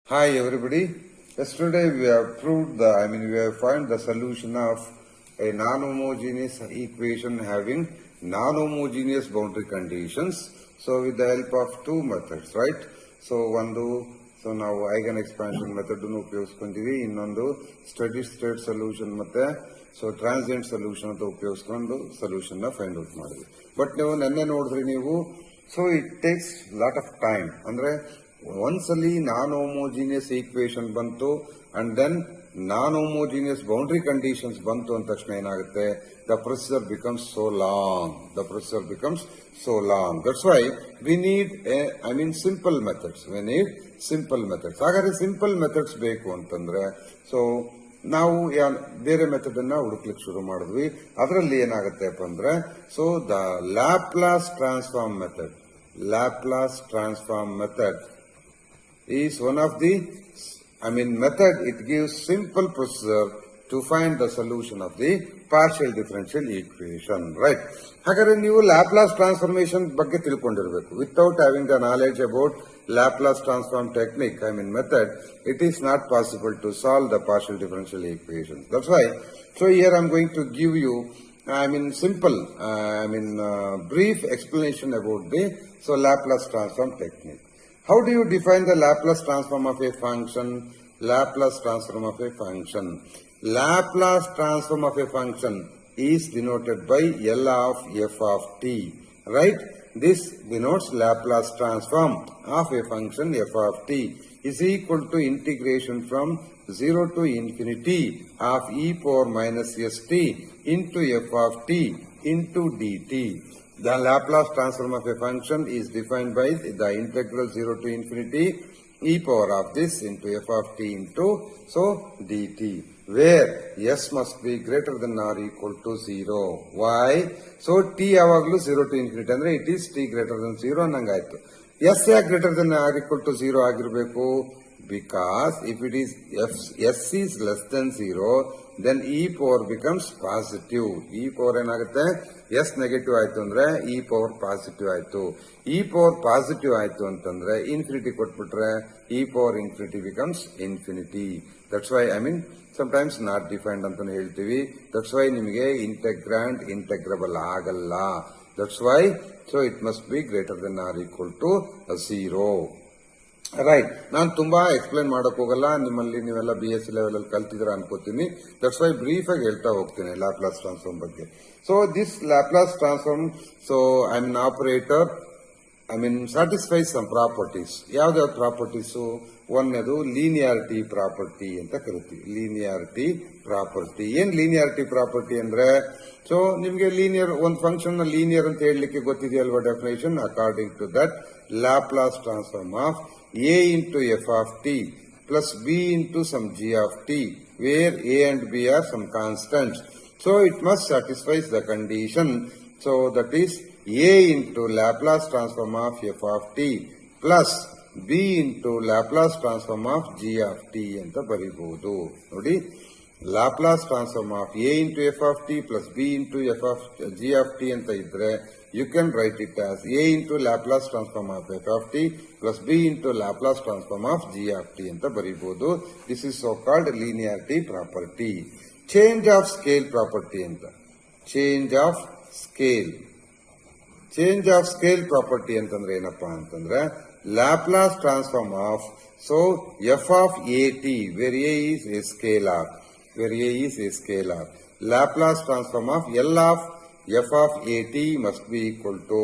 Hi everybody. Yesterday we have proved we have found the solution of a non-homogeneous equation having non-homogeneous boundary conditions. So with the help of two methods, right? So ನಾವು eigen expansion method ಉಪಯೋಗಿಸ್ಕೊಂಡಿವಿ, ಇನ್ನೊಂದು study state solution ಮತ್ತೆ transient solution ಅಂತ ಉಪಯೋಗಿಸ್ಕೊಂಡು solution ನ find out ಮಾಡಿದ್ವಿ. But ನೀವು ನೆನ್ನೆ ನೋಡಿದ್ರಿ ನೀವು, so it takes lot of time. ಅಂದ್ರೆ ಒಂದ್ಸಲಿ ನಾನ್ ಹೋಮೋಜಿನಿಯಸ್ ಈಕ್ವೇಶನ್ ಬಂತು and then non homogeneous boundary conditions ಬಂತು ಅಂದ ತಕ್ಷಣ ಏನಾಗುತ್ತೆ, the procedure becomes so long. That's why we need simple methods. ಹಾಗಾದ್ರೆ ಸಿಂಪಲ್ ಮೆಥಡ್ಸ್ ಬೇಕು ಅಂತಂದ್ರೆ ಸೊ ನಾವು ಬೇರೆ ಮೆಥಡ್ ಅನ್ನ ಹುಡುಕ್ಲಿಕ್ಕೆ ಶುರು ಮಾಡಿದ್ವಿ. ಅದರಲ್ಲಿ ಏನಾಗುತ್ತೆ ಅಂದ್ರೆ, so the Laplace transform method is one of the method. It gives simple procedure to find the solution of the partial differential equation, right? ಹಾಗಾದ್ರೆ ನೀವು ಲ್ಯಾಪ್ಲಾಸ್ ಟ್ರಾನ್ಸ್ಫಾರ್ಮೇಶನ್ ಬಗ್ಗೆ ತಿಳ್ಕೊಂಡಿರಬೇಕು. Without having the knowledge about Laplace transform technique method, it is not possible to solve the partial differential equation. That's why, so here I'm going to give you simple brief explanation about the Laplace transform technique. How do you define the Laplace transform of a function? Laplace transform of a function is denoted by L of f of t, right? This denotes Laplace transform of a function f of t is equal to integration from 0 to infinity of e power minus st into f of t into dt. The Laplace transform of a function is defined by the integral 0 to infinity e power of this into f of t into dt, where s must be greater than or equal to 0. Why? So t ಯಾವಾಗಲೂ 0 to infinity ಅಂದ್ರೆ it is t greater than 0 ಅನ್ನಂಗಾಯ್ತು. s ಯಾಕೆ greater than or equal to 0 ಆಗಿರಬೇಕು? Because if it is s is less than 0, then e power becomes positive. e power ಏನಾಗುತ್ತೆ, s negative ಆಯ್ತು ಅಂದ್ರೆ e power positive ಆಯ್ತು. e power positive ಆಯ್ತು ಅಂತಂದ್ರೆ infinity ಕೊಟ್ಬಿಟ್ರೆ e power infinity becomes infinity. That's why sometimes not defined ಅಂತಾನೆ ಹೇಳ್ತೀವಿ. That's why ನಿಮಗೆ ಇಂಟೆಗ್ರಾಂಡ್ ಇಂಟೆಗ್ರಬಲ್ ಆಗಲ್ಲ. That's why, so it must be greater than or equal to 0. Right. ನಾನು ತುಂಬಾ ಎಕ್ಸ್ಪ್ಲೈನ್ ಮಾಡಕ್ ಹೋಗಲ್ಲ, ನಿಮ್ಮಲ್ಲಿ ನೀವೆಲ್ಲ BSc ಲೆವೆಲ್ ಅಲ್ಲಿ ಕಲ್ತಿದ್ರ ಅನ್ಕೋತೀನಿ. ದಟ್ಸ್ ವೈ ಬ್ರೀಫ್ ಆಗಿ ಹೇಳ್ತಾ ಹೋಗ್ತೀನಿ ಲ್ಯಾಪ್ಲಾಸ್ ಟ್ರಾನ್ಸ್ಫಾರ್ಮ್ ಬಗ್ಗೆ. So this Laplace transform, so operator satisfies some properties. ಯಾವ್ದಾವ್ ಪ್ರಾಪರ್ಟೀಸು? ಒಂದನೇದು ಲೀನಿಯಾರಿಟಿ ಪ್ರಾಪರ್ಟಿ ಅಂತ ಕರಿತೀವಿ. ಲೀನಿಯಾರಿಟಿ ಪ್ರಾಪರ್ಟಿ ಏನ್ ಲೀನಿಯಾರಿಟಿ ಪ್ರಾಪರ್ಟಿ ಅಂದ್ರೆ, ಸೊ ನಿಮ್ಗೆ ಲೀನಿಯರ್ ಒಂದು ಫಂಕ್ಷನ್ ನ ಲೀನಿಯರ್ ಅಂತ ಹೇಳಲಿಕ್ಕೆ ಗೊತ್ತಿದೆಯಲ್ವಾ definition? According to that, Laplace transform of a into f of t plus b into some g of t, where a and b are some constants. So it must satisfy the condition. So that is a into Laplace transform of f of t plus b into Laplace transform of g of t ಅಂತ ಬರೀಬಹುದು. ನೋಡಿ, Laplace transform of a into f of t plus b into f of g of t ಅಂತ ಇದ್ರೆ you can write it as a into Laplace transform of f of t plus b into Laplace transform of g of t ಅಂತ ಬರೀಬಹುದು. This is so called linearity property. Change of scale property ಅಂತ. Change of scale property ಅಂತಂದ್ರೆ ಏನಪ್ಪಾ ಅಂತಂದ್ರೆ, Laplace transform of f of a t, where a is a scalar, Laplace transform of L of f of a t must be equal to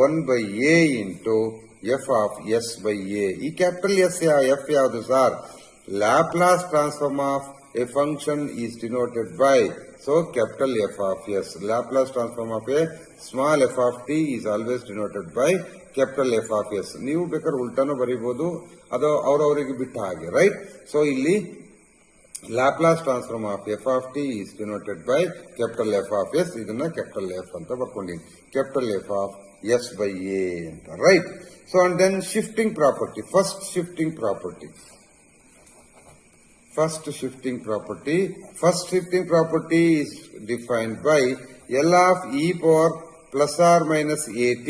1 by a into f of s by a. ಈ capital s f ಯಾವುದು sir? Laplace transform of a function is denoted by capital F of s. Laplace transform of a small f of t is always denoted by capital F of s. ನೀವು ಬೇಕಾದ್ರೆ ಉಲ್ಟಾನು ಬರೀಬಹುದು, ಅದು ಅವರವರಿಗೆ ಬಿಟ್ಟ ಹಾಗೆ, right? So ಇಲ್ಲಿ Laplace transform of f of t is denoted by capital F of s. ಇದನ್ನ capital F ಅಂತ ಬರ್ಕೊಂಡಿನಿ, capital F of s by a ಅಂತ, right? So and then shifting property, first shifting property is defined by L of e power plus or minus at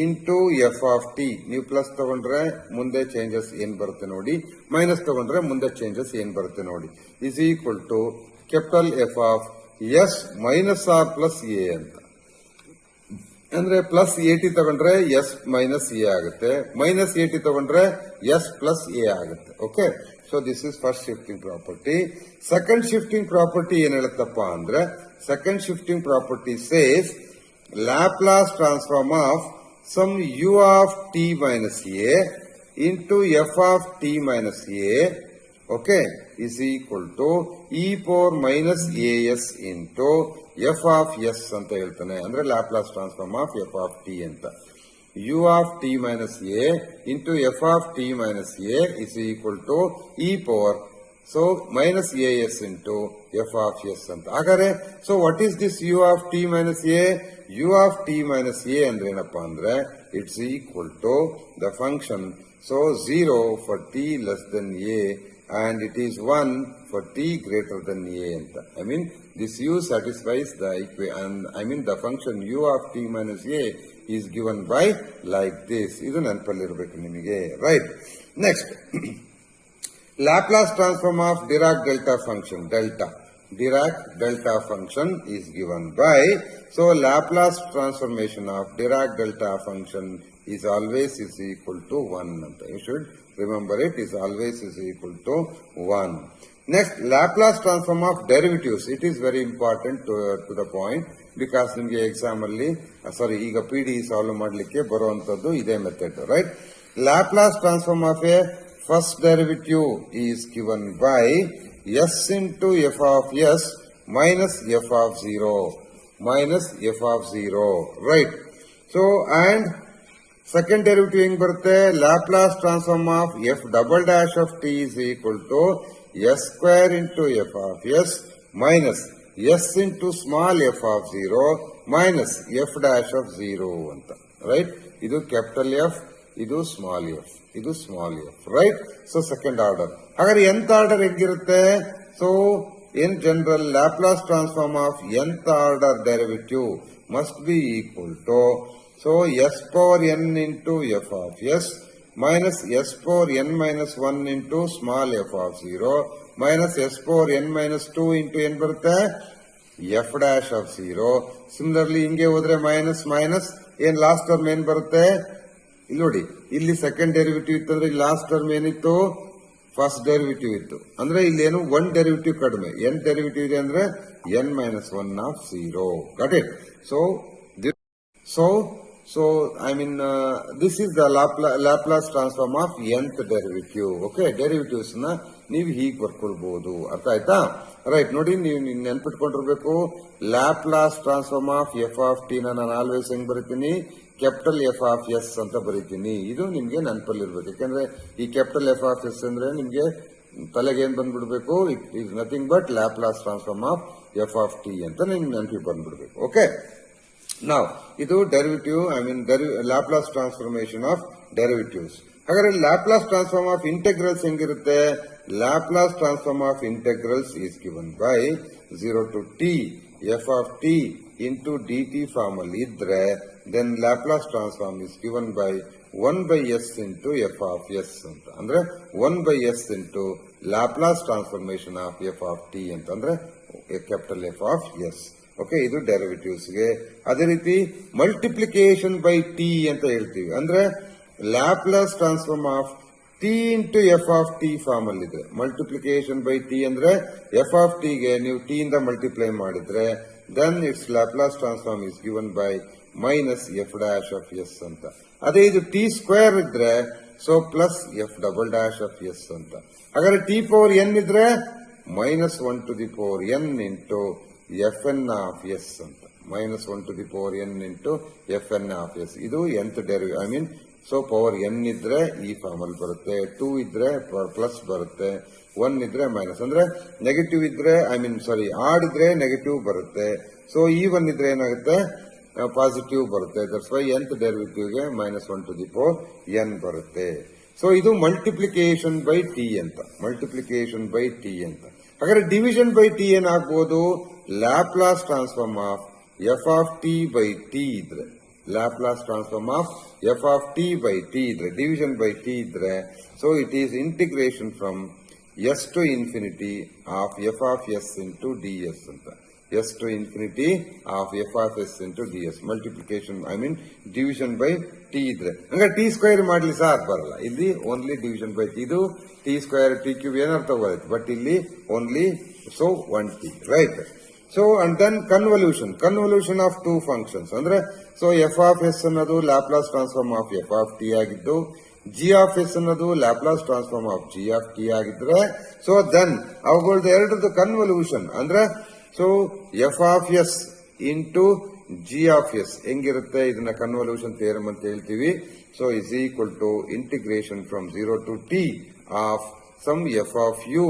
into F of T. ನೀವು plus ತಗೊಂಡ್ರೆ ಮುಂದೆ changes ಏನ್ ಬರುತ್ತೆ ನೋಡಿ, minus ತಗೊಂಡ್ರೆ ಮುಂದೆ changes ಏನ್ ಬರುತ್ತೆ ನೋಡಿ, is equal to capital F of S minus R plus A ಅಂತ. ಅಂದ್ರೆ ಪ್ಲಸ್ ಎ ಟಿ ತಗೊಂಡ್ರೆ ಎಸ್ ಮೈನಸ್ ಎ ಆಗುತ್ತೆ, ಮೈನಸ್ ಎ ಟಿ ತಗೊಂಡ್ರೆ ಎಸ್ ಪ್ಲಸ್ ಎ ಆಗುತ್ತೆ. Okay, so this is first shifting property. Second shifting property ಏನ್ ಹೇಳುತ್ತಪ್ಪ ಅಂದ್ರೆ, second shifting property says Laplace transform of some U of T minus A into F of T minus A, okay, is equal to e power minus a s into F of S ಅಂತ ಹೇಳ್ತಾನೆ. ಅಂದ್ರೆ Laplace transform of F of t ಅಂತ. U of T minus A into F of T minus a is equal to e power so minus a s into F of S ಅಂತ. ಹಾಗಾದ್ರೆ so what is this u of T minus a? U of T minus a ಅಂದ್ರೆ ಏನಪ್ಪಾ ಅಂದ್ರೆ it's equal to the function so 0 for T less than A and it is 1 for t greater than a anta. I mean this u satisfies the equation, I mean the function u of t minus a is given by like this. Idu ನೆನಪಲ್ಲಿರಬೇಕು ನಿಮಗೆ, right? Next Laplace transform of Dirac delta function, Dirac delta function is given by, so Laplace transformation of Dirac delta function is always is equal to 1 anta. You should remember it, is always is equal to 1. Next, Laplace transform of derivatives. It is very important to the point because ನಿಮಗೆ exam ಅಲ್ಲಿ ಈಗ PD solve ಮಾಡಲಿಕ್ಕೆ ಬರುವಂತದ್ದು ಇದೇ method, right? Laplace transform of a first derivative is given by s into f of s minus f of 0, right? So and second derivative ಹೆಂಗ್ ಬರುತ್ತೆ? Laplace transform of F double dash of T is equal to S square into F of S minus S into small f of 0 minus F dash of 0 ಅಂತ, right? ಇದು capital F, ಇದು small f, ಇದು small f, right? So second order. ಹಾಗಾದ್ರೆ nth order ಹೆಂಗಿರುತ್ತೆ? So in general Laplace transform of nth order derivative must be equal to so s power n into f of s minus s power n minus 1 into small f of 0 minus s power n minus 2 into n ಬರುತ್ತೆ f dash of 0. Similarly ಹಿಂಗೆ ಹೋದ್ರೆ minus minus ಏನ್ last term ಏನ್ ಬರುತ್ತೆ? ಇಲ್ಲಿ ನೋಡಿ, ಇಲ್ಲಿ second derivative ಇತ್ತು ಅಂದ್ರೆ ಲಾಸ್ಟ್ ಟರ್ಮ್ ಏನಿತ್ತು? ಫಸ್ಟ್ ಡೆರಿವೇಟಿವ್ ಇತ್ತು. ಅಂದ್ರೆ ಇಲ್ಲಿ ಏನು ಒನ್ ಡೆರಿವೇಟಿವ್ ಕಡಿಮೆ, n ಡೆರಿವೇಟಿವ್ ಇದೆ ಅಂದ್ರೆ n minus 1 of 0. Got it? So I mean this is the Laplace transform of nth derivative. Okay, derivatives ನ ನೀವು ಹೀಗೆ ಬರ್ಕೊಳ್ಬಹುದು. ಅರ್ಥ ಆಯ್ತಾ? ರೈಟ್, ನೋಡಿ ನೀವು ನೆನ್ಪಿಟ್ಕೊಂಡಿರ್ಬೇಕು. Laplace transform of F of T ನಾನು ಆಲ್ವೇಸ್ ಹೆಂಗ್ ಬರೀತೀನಿ? ಕ್ಯಾಪಿಟಲ್ ಎಫ್ ಆಫ್ ಎಸ್ ಅಂತ ಬರೀತೀನಿ. ಇದು ನಿಮ್ಗೆ ನೆನಪಲ್ಲಿರ್ಬೇಕು. ಯಾಕಂದ್ರೆ ಈ ಕ್ಯಾಪಿಟಲ್ ಎಫ್ ಆಫ್ ಎಸ್ ಅಂದ್ರೆ ನಿಮ್ಗೆ ತಲೆಗೆ ಏನ್ ಬಂದ್ಬಿಡ್ಬೇಕು? It is nothing but Laplace transform of F of t ಅಂತ ನಿಮ್ಗೆ ನೆನಪಿಗೆ ಬಂದ್ಬಿಡ್ಬೇಕು. ಓಕೆ, now ಇದು derivative, I mean Laplace transformation of derivatives. ಹಾಗಾದ್ರೆ ಲ್ಯಾಪ್ಲಾಸ್ ಟ್ರಾನ್ಸ್ಫಾರ್ಮ್ ಆಫ್ ಇಂಟೆಗ್ರಲ್ಸ್ ಹೆಂಗಿರುತ್ತೆ? Laplace transform of integrals is given by 0 to t f of t into dt form ಅಲ್ಲಿ ಇದ್ರೆ then Laplace transform is given by 1 by s into f of s ಅಂತ. ಅಂದ್ರೆ 1 by s into Laplace transformation of f of t ಅಂತಂದ್ರೆ capital F of S. Okay, ಇದು derivatives ಗೆ. ಅದೇ ರೀತಿ multiplication by T ಅಂತ ಹೇಳ್ತೀವಿ. ಅಂದ್ರೆ Laplace transform of T into F of T form ಅಲ್ಲಿ ಇದೆ. ಮಲ್ಟಿಪ್ಲಿಕೇಶನ್ ಬೈ ಟಿ ಅಂದ್ರೆ ಎಫ್ ಆಫ್ ಟಿ ಗೆ ನೀವು ಟಿ ಇಂದ ಮಲ್ಟಿಪ್ಲೈ ಮಾಡಿದ್ರೆ then its Laplace transform is given by minus F dash of S ಅಂತ. ಅದೇ ಇದು ಟಿ ಸ್ಕ್ವೇರ್ ಇದ್ರೆ so plus f double dash of S ಅಂತ. ಹಾಗಾದ್ರೆ ಟಿ ಪವರ್ ಎನ್ ಇದ್ರೆ minus 1 to the power n into f n of S ಅಂತ. Minus 1 to the power n into f n of s. ಇದು nth derivative, I mean so power n ಇದ್ರೆ ಈ form ಅಲ್ಲಿ ಬರುತ್ತೆ, 2 ಇದ್ರೆ plus ಬರುತ್ತೆ, 1 ಇದ್ರೆ ಮೈನಸ್. ಅಂದ್ರೆ ನೆಗೆಟಿವ್ ಇದ್ರೆ ಆಡ್ ಇದ್ರೆ ನೆಗೆಟಿವ್ ಬರುತ್ತೆ. ಸೊ ಈ 1 ಇದ್ರೆ ಏನಾಗುತ್ತೆ? ಪಾಸಿಟಿವ್ ಬರುತ್ತೆ. ದಟ್ಸ್ ವೈ nth ಡೆರಿವೇಟಿವ್ ಗೆ minus 1 to the power n ಬರುತ್ತೆ. ಸೊ ಇದು ಮಲ್ಟಿಪ್ಲಿಕೇಶನ್ ಬೈ ಟಿ ಅಂತ. ಮಲ್ಟಿಪ್ಲಿಕೇಶನ್ ಬೈ ಟಿ ಅಂತ. ಹಾಗಾದ್ರೆ ಡಿವಿಷನ್ ಬೈ ಟಿ ಏನಾಗಬಹುದು? Laplace transform of F of t by T ಇದ್ರೆ Laplace transform of F of t by T ಇದ್ರೆ, division by T ಇದ್ರೆ, so it is integration from s to infinity of F of S into D s ಅಂತ. S to infinity of F of S into D S multiplication division by T ಇದ್ರೆ, ಹಂಗ T square ಮಾಡ್ಲಿ ಸಾರ್ ಬರಲ್ಲ, ಇಲ್ಲಿ only division by T. ಇದು T square T cube ಏನಾರು ತಗೋಬೇಕು, ಬಟ್ ಇಲ್ಲಿ only so 1t, right. So and then convolution of two functions ಅಂದ್ರೆ, ಸೊ ಎಫ್ ಆಫ್ ಎಸ್ ಅನ್ನೋದು Laplace transform of F of T ಆಗಿದ್ದು, ಜಿ ಆಫ್ ಎಸ್ ಅನ್ನೋದು Laplace transform of G of T ಆಗಿದ್ರೆ, so then ಅವುಗಳದ್ದು ಎರಡರದ್ದು convolution ಅಂದ್ರೆ, so F of S into G of S ಹೆಂಗಿರುತ್ತೆ, ಇದನ್ನ ಕನ್ವಲ್ಯೂಷನ್ ಥಿಯರಮ್ ಅಂತ ಹೇಳ್ತೀವಿ. So is equal to integration from 0 to T of some F of U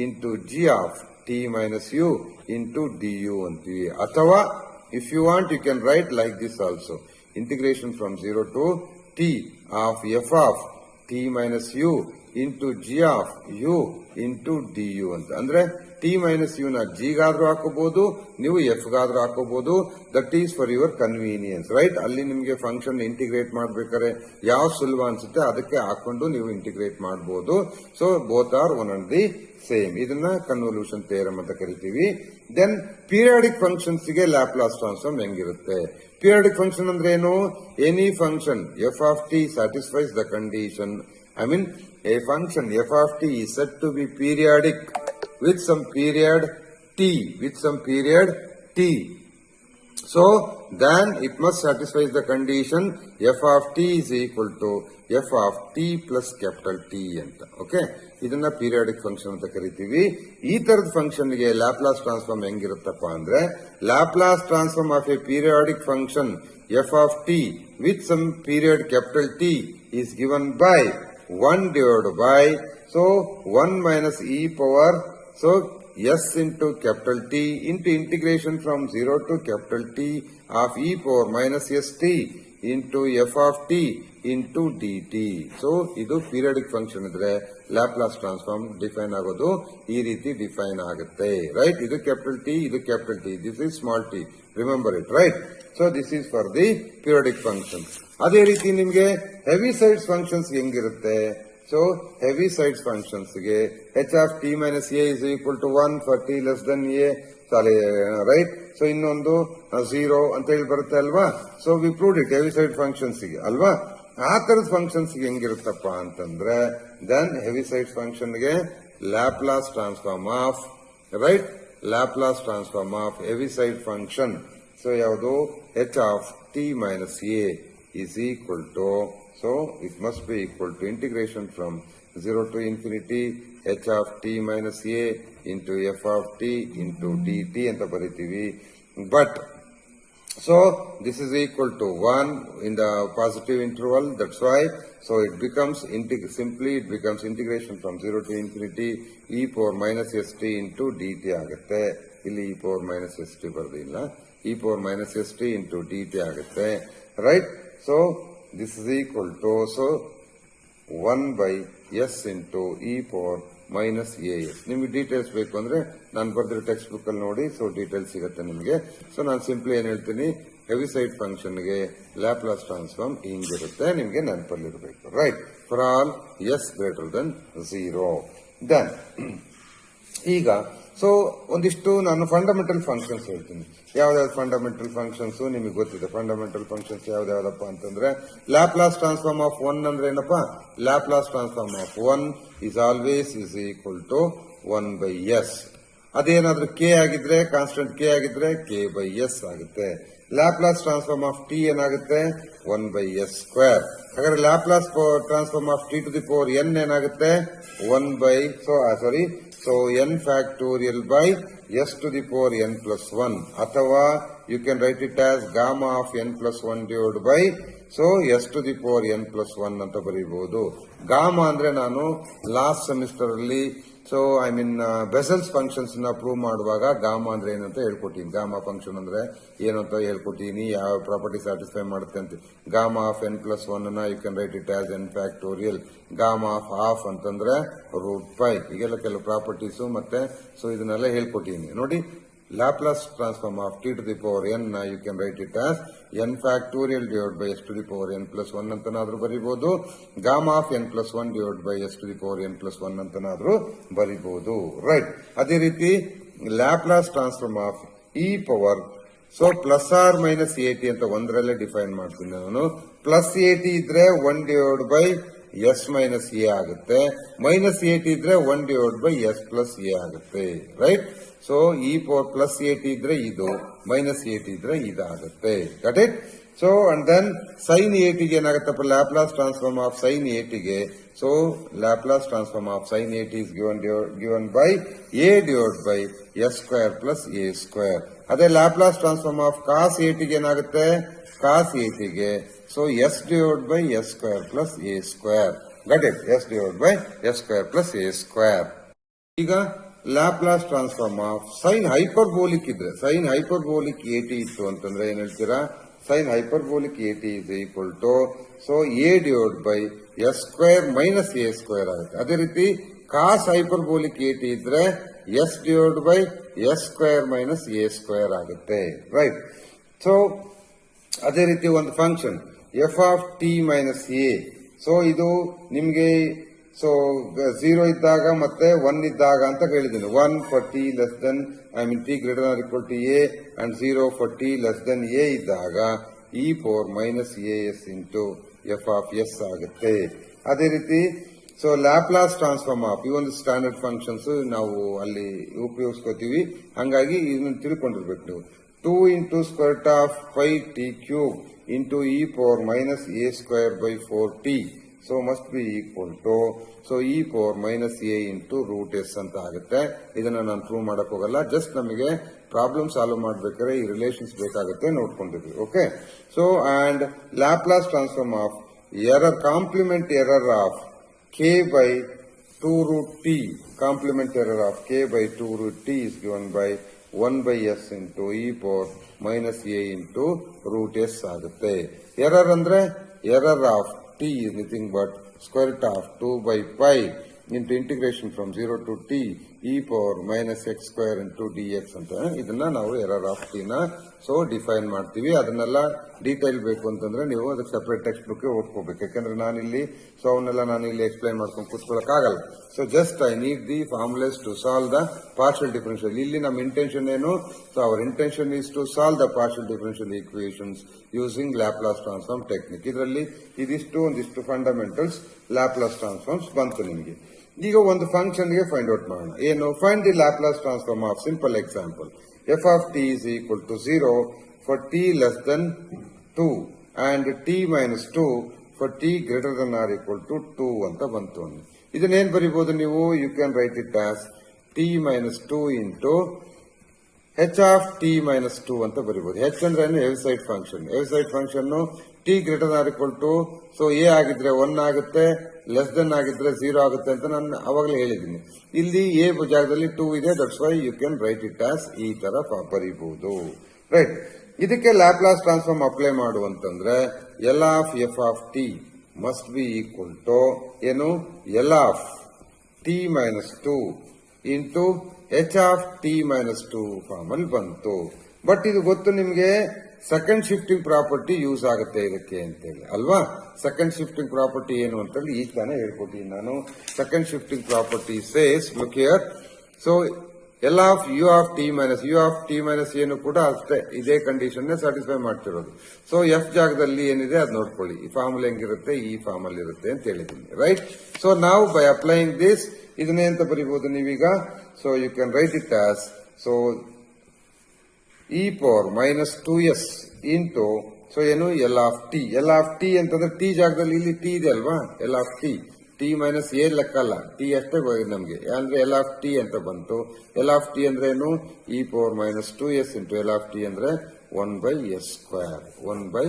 into G of T minus U into D U ಅಂತೀವಿ. ಅಥವಾ if you want you can write like this also, integration from 0 to T of F of T minus U into G of U into D you ಅಂತ. ಅಂದ್ರೆ T minus you ನ G ಗಾದ್ರೂ ಹಾಕೋಬಹುದು, ನೀವು F ಗಾದ್ರೂ ಹಾಕೋಬಹುದು. That is for your convenience, right. ಅಲ್ಲಿ ನಿಮಗೆ function integrate ಮಾಡ್ಬೇಕಾದ್ರೆ ಯಾವ ಸುಲಭ ಅನ್ಸುತ್ತೆ ಅದಕ್ಕೆ ಹಾಕೊಂಡು ನೀವು ಇಂಟಿಗ್ರೇಟ್ ಮಾಡಬಹುದು. So both are one and the same. ಇದನ್ನ ಕನ್ವಲ್ಯೂಷನ್ ಥಿಯರಮ್ ಅಂತ ಕರಿತೀವಿ. ದೆನ್ ಪೀರಿಯಾಡಿಕ್ ಫಂಕ್ಷನ್ಸ್ ಗೆ ಲ್ಯಾಪ್ಲಾಸ್ ಟ್ರಾನ್ಸ್ಫಾರ್ಮ್ ಹೆಂಗಿರುತ್ತೆ? ಪೀರಿಯಾಡಿಕ್ ಫಂಕ್ಷನ್ ಅಂದ್ರೆ ಏನು? Any function f of T satisfies the condition. A function f of t is said to be periodic with some period t. So then it must satisfy the condition f of t is equal to f of t plus capital T ಅಂತ. Okay, ಇದನ್ನ periodic function ಅಂತ ಕರಿತೀವಿ. ಈ ತರದ function ಗೆ Laplace transform ಹೆಂಗಿರುತ್ತಪ್ಪ ಅಂದ್ರೆ, Laplace transform of A periodic function f of t with some period capital T is given by 1 divided by, so 1 minus e power, so s into capital T into integration from 0 to capital T of e power minus st into f of t into dt. So ಇದು periodic function ಇದ್ರೆ Laplace transform define ಆಗೋದು ಈ ರೀತಿ define ಆಗುತ್ತೆ, right. ಇದು capital T, ಇದು capital T, this is small T, remember it, right. So this is for the periodic function. ಅದೇ ರೀತಿ ನಿಮ್ಗೆ ಹೆವಿ ಸೈಡ್ಸ್ ಫಂಕ್ಷನ್ಸ್ ಹೆಂಗಿರುತ್ತೆ? ಸೊ ಹೆವಿ ಸೈಡ್ಸ್ ಫಂಕ್ಷನ್ಸ್ ಗೆ h of t minus a is equal to 1 for t less than a, right. So ಇನ್ನೊಂದು 0 ಅಂತ ಹೇಳಿ ಬರುತ್ತೆ ಅಲ್ವಾ? So we proved it heavy side functions ಗೆ ಅಲ್ವಾ? ಆ ತರದ ಫಂಕ್ಷನ್ಸ್ ಗೆ ಹೆಂಗಿರುತ್ತಪ್ಪ ಅಂತಂದ್ರೆ, ದೆನ್ ಹೆವಿ ಸೈಡ್ ಫಂಕ್ಷನ್ ಗೆ Laplace transform of, right, Laplace transform of heavy side function. So ಯಾವುದು? h of t minus a is equal to, so it must be equal to integration from 0 to infinity h of t minus a into f of t into dt ಅಂತ ಬರೀತೀವಿ. But so this is equal to 1 in the positive interval, that's why, so it becomes simply it becomes integration from 0 to infinity e power minus st into dt ಆಗುತ್ತೆ. ಇಲ್ಲಿ e power minus st ಬರೆದಿಲ್ಲ, e power minus st into dt ಆಗುತ್ತೆ, right. So this is equal to, so 1 by s into e power minus as. ನಿಮಗೆ details ಬೇಕು ಅಂದ್ರೆ ನಾನು ಬರ್ದಿರೋ text book ಅಲ್ಲಿ ನೋಡಿ, ಸೊ ಡೀಟೇಲ್ಸ್ ಸಿಗುತ್ತೆ ನಿಮಗೆ. ಸೊ ನಾನು ಸಿಂಪ್ಲಿ ಏನ್ ಹೇಳ್ತೀನಿ, ಹೆವಿ ಸೈಡ್ ಫಂಕ್ಷನ್ ಗೆ ಲ್ಯಾಪ್ಲಾಸ್ ಟ್ರಾನ್ಸ್ಫಾರ್ಮ್ ಹಿಂಗಿರುತ್ತೆ, ನಿಮಗೆ ನೆನಪಲ್ಲಿರಬೇಕು, right, for all s greater than 0. Then ಈಗ ಸೊ ಒಂದಿಷ್ಟು ನಾನು ಫಂಡಮೆಂಟಲ್ ಫಂಕ್ಷನ್ಸ್ ಹೇಳ್ತೀನಿ. ಯಾವ್ದಾವ್ದು ಫಂಡಮೆಂಟಲ್ ಫಂಕ್ಷನ್ಸ್ ನಿಮಗೆ ಗೊತ್ತಿದೆ. ಫಂಡಮೆಂಟಲ್ ಫಂಕ್ಷನ್ಸ್ ಯಾವ್ದಾವ್ದಪ್ಪ ಅಂತಂದ್ರೆ, ಲ್ಯಾಪ್ಲಾಸ್ ಟ್ರಾನ್ಸ್ಫಾರ್ಮ್ ಆಫ್ 1 ಅಂದ್ರೆ ಏನಪ್ಪ? Laplace transform of 1 is always is equal to 1 by s. ಅದೇನಾದ್ರೂ ಕೆ ಆಗಿದ್ರೆ, ಕಾನ್ಸ್ಟೆಂಟ್ ಕೆ ಆಗಿದ್ರೆ ಕೆ ಬೈ ಎಸ್ ಆಗುತ್ತೆ. ಲ್ಯಾಪ್ಲಾಸ್ ಟ್ರಾನ್ಸ್ಫಾರ್ಮ್ ಆಫ್ ಟಿ ಏನಾಗುತ್ತೆ? 1 by s ಸ್ಕ್ವೇರ್. ಹಾಗಾದ್ರೆ Laplace transform of t to the power n ಏನಾಗುತ್ತೆ? 1 by, so n factorial by s to the power n plus 1, ಅಥವಾ you can write it as gamma of n plus 1 divided by, so s to the power n plus 1 ಅಂತ ಬರೀಬಹುದು. Gamma ಅಂದ್ರೆ ನಾನು last semester ಅಲ್ಲಿ, so I mean ಬೆಸೆಲ್ಸ್ functions ನ prove ಮಾಡುವಾಗ gamma ಅಂದ್ರೆ ಏನಂತ ಹೇಳ್ಕೊಟ್ಟಿನಿ. Gamma function ಅಂದ್ರೆ ಏನು ಅಂತ ಹೇಳ್ಕೊಟ್ಟಿನಿ, ಯಾವ ಪ್ರಾಪರ್ಟಿ ಸ್ಯಾಟಿಸ್ಫೈ ಮಾಡುತ್ತೆ ಅಂತ. ಗಾಮಾ ಆಫ್ n plus 1 ನ you can write it as n factorial. Gamma of half ಅಂತಂದ್ರೆ √π. ಈಗೆಲ್ಲ ಕೆಲವು ಪ್ರಾಪರ್ಟೀಸು ಮತ್ತೆ ಸೊ ಇದನ್ನೆಲ್ಲ ಹೇಳ್ಕೊಟ್ಟಿನಿ ನೋಡಿ. Laplace transform of t to the power n, you can write it as n factorial divided by s to the power n plus 1 ಅಂತನಾದ್ರೂ ಬರಿಬಹುದು. Gamma of n plus 1 divided by s to the power n plus 1 ಅಂತನಾದ್ರೂ ಬರಿಬಹುದು. Right. ಅದೇ ರೀತಿ Laplace transform of e power, so plus R minus A T ಅಂತ ಒಂದರಲ್ಲೇ define ಮಾಡ್ತೀನಿ ನಾನು. Plus A t ಇದ್ರೆ 1 divided by s minus A ಆಗುತ್ತೆ, ಮೈನಸ್ ಎ ಟಿ ಇದ್ರೆ 1 divided by s plus A ಆಗುತ್ತೆ. Right. So E power plus A t ಇದ್ರೆ ಇದು, ಮೈನಸ್ ಎ ಟಿ ಇದ್ರೆ ಇದಾಗುತ್ತೆ. Got it? So and then sine a ಟಿಗೆ ಏನಾಗುತ್ತಪ್ಪ, Laplace transform of sine a ಟಿಗೆ, so Laplace transform of sine a t is given by a divide by s square plus a square. ಅದೇ Laplace transform of cos a ಟಿಗೆ ಏನಾಗುತ್ತೆ, cos a ಟಿಗೆ, so s divide by s square plus a square. Got it? S divide by s square plus a square. ಈಗ Laplace transform of sine hyperbolic ಇದ್ರೆ, sine hyperbolic a t ಇತ್ತು ಅಂತಂದ್ರೆ ಏನ್ ಹೇಳ್ತೀರಾ, sine hyperbolic a t is equal to, so a divide by s square minus a square ಆಗುತ್ತೆ. ಅದೇ ರೀತಿ cos hyperbolic a t ಇದ್ರೆ s divide by s square minus a square ಆಗುತ್ತೆ. Right. So ಅದೇ ರೀತಿ ಒಂದು function f of T minus A, so ಇದು ನಿಮ್ಗೆ ಸೊ 0 ಇದ್ದಾಗ ಮತ್ತೆ 1 ಇದ್ದಾಗ ಅಂತ ಹೇಳಿದ್ದೀನಿ. 1 for t less than t greater than or equal to a and 0 for t less than a ಇದ್ದಾಗ e power minus as into f of s ಆಗುತ್ತೆ. ಅದೇ ರೀತಿ ಸೊ ಲ್ಯಾಪ್ಲಾಸ್ ಟ್ರಾನ್ಸ್ಫಾರ್ಮ್ ಆಫ್ ಈ ಒಂದು ಸ್ಟ್ಯಾಂಡರ್ಡ್ ಫಂಕ್ಷನ್ಸ್ ನಾವು ಅಲ್ಲಿ ಉಪಯೋಗಿಸ್ಕೋತೀವಿ, ಹಂಗಾಗಿ ಇದನ್ನ ತಿಳ್ಕೊಂಡಿರ್ಬೇಕು ನೀವು. 2 into square root of 5t cube into e power minus a square by 4t, so must be equal to, so e power minus a into root s ಅಂತ ಆಗುತ್ತೆ. ಇದನ್ನ ನಾನು ಪ್ರೂವ್ ಮಾಡಕ್ ಹೋಗಲ್ಲ, ಜಸ್ಟ್ ನಮಗೆ ಪ್ರಾಬ್ಲಮ್ ಸಾಲ್ವ್ ಮಾಡ್ಬೇಕಾದ್ರೆ ಈ relations ಬೇಕಾಗುತ್ತೆ, ನೋಡ್ಕೊಂಡಿದ್ವಿ. Okay. So and Laplace transform of error complement error of k by 2 root t, complement error of k by 2 root t is given by 1 by s into e power minus a into root s ಆಗುತ್ತೆ. Error ಅಂದ್ರೆ error of t is nothing but square root of 2 by pi into integration from 0 to t e power minus x square into dx ಅಂತ ಇದನ್ನ ನಾವು error of t ನ so define ಮಾಡ್ತೀವಿ. ಅದನ್ನೆಲ್ಲ detail ಬೇಕು ಅಂತಂದ್ರೆ ನೀವು ಅದಕ್ಕೆ ಸಪರೇಟ್ ಟೆಕ್ಸ್ಟ್ ಬುಕ್ ಓದ್ಕೋಬೇಕು, ಯಾಕಂದ್ರೆ ನಾನಿಲ್ಲಿ ಸೊ ಅವನ್ನೆಲ್ಲ ನಾನಿಲ್ಲಿ ಎಕ್ಸ್ಪ್ಲೈನ್ ಮಾಡ್ಕೊಂಡು ಕೂತ್ಕೊಳ್ಳಕ್ ಆಗಲ್ಲ. So just I need the formulas to solve the partial differential. ಇಲ್ಲಿ ನಮ್ಮ ಇಂಟೆನ್ಷನ್ ಏನು, so our intention is to solve the partial differential equations using Laplace transform technique. ಇದರಲ್ಲಿ ಒಂದಿಷ್ಟು ಫಂಡಮೆಂಟಲ್ಸ್ ಲ್ಯಾಪ್ಲಾಸ್ ಟ್ರಾನ್ಸ್ಫಾರ್ಮ್ಸ್ ಬಂತು ನಿಮಗೆ. ಈಗ ಒಂದು ಫಂಕ್ಷನ್ ಗೆ ಫೈಂಡ್ ಔಟ್ ಮಾಡೋಣ. ಏನು? Find the Laplace transform of simple example F of T is equal to 0 for T less than 2 and T minus 2 for T greater than or equal to 2 ಅಂತ ಬಂತು. ಇದನ್ನೇನ್ ಬರೀಬಹುದು ನೀವು? You can write it as T minus 2 into H of T minus 2 ಅಂತ ಬರೀಬಹುದು. H ಅಂದ್ರೆ ಏನು? Heaviside function. Heaviside function T greater or equal to, so A ಆಗಿದ್ರೆ 1 ಆಗುತ್ತೆ, ಲೆಸ್ ದೆನ್ ಆಗಿದ್ರೆ 0 ಆಗುತ್ತೆ ಅಂತ ನಾನು ಅವಾಗಲೇ ಹೇಳಿದ್ದೀನಿ. ಇಲ್ಲಿ ಎ ಜಾಗದಲ್ಲಿ 2 ಇದೆ, that's why you can write it as ಈ ತರ ಬರೀಬಹುದು. ರೈಟ್. ಇದಕ್ಕೆ ಲ್ಯಾಪ್ಲಾಸ್ ಟ್ರಾನ್ಸ್ಫಾರ್ಮ್ ಅಪ್ಲೈ ಮಾಡುವಂತಂದ್ರೆ l of F of t must be equal to ಏನು? L of T minus 2 into h of T minus 2 form ಅಲ್ಲಿ ಬಂತು. ಬಟ್ ಇದು ಗೊತ್ತು ನಿಮ್ಗೆ, ಸೆಕೆಂಡ್ ಶಿಫ್ಟಿಂಗ್ ಪ್ರಾಪರ್ಟಿ ಯೂಸ್ ಆಗುತ್ತೆ ಇದಕ್ಕೆ ಅಂತೇಳಿ ಅಲ್ವಾ? ಸೆಕೆಂಡ್ ಶಿಫ್ಟಿಂಗ್ ಪ್ರಾಪರ್ಟಿ ಏನು ಅಂತೇಳಿ ಈಗ ತಾನೇ ಹೇಳ್ಕೊಟ್ಟಿದ್ದೀನಿ ನಾನು. Second shifting property says, look here, so L of you of T minus ಏನು ಕೂಡ ಅಷ್ಟೇ ಇದೇ ಕಂಡೀಷನ್ ಸ್ಯಾಟಿಸ್ಫೈ ಮಾಡ್ತಿರೋದು. ಸೊ ಎಫ್ ಜಾಗದಲ್ಲಿ ಏನಿದೆ ಅದು ನೋಡ್ಕೊಳ್ಳಿ, ಈ ಫಾರ್ಮಲ್ ಹೆಂಗಿರುತ್ತೆ, ಈ ಫಾರ್ಮ್ ಅಲ್ಲಿ ಇರುತ್ತೆ ಅಂತ ಹೇಳಿದ್ದೀನಿ. ರೈಟ್. ಸೊ ನಾವು ಬೈ ಅಪ್ಲೈಯಿಂಗ್ ದಿಸ್ ಇದನ್ನೇ ಅಂತ ಬರೀಬಹುದು ನೀವೀಗ. So you can write it as, so e power minus 2s into, so ಏನು? L of t. L of T ಅಂತಂದ್ರೆ ಟಿ ಜಾಗದಲ್ಲಿ ಇಲ್ಲಿ ಟಿ ಇದೆ ಅಲ್ವಾ? L of t, t minus a ಲೆಕ್ಕ ಅಲ್ಲ, ಟಿ ಅಷ್ಟೇ ನಮ್ಗೆ, ಅಂದ್ರೆ ಎಲ್ ಆಫ್ ಟಿ ಅಂತ ಬಂತು. ಎಲ್ ಆಫ್ ಟಿ ಅಂದ್ರೆ ಏನು? E power minus 2s into L of T ಅಂದ್ರೆ 1 by s square, 1 by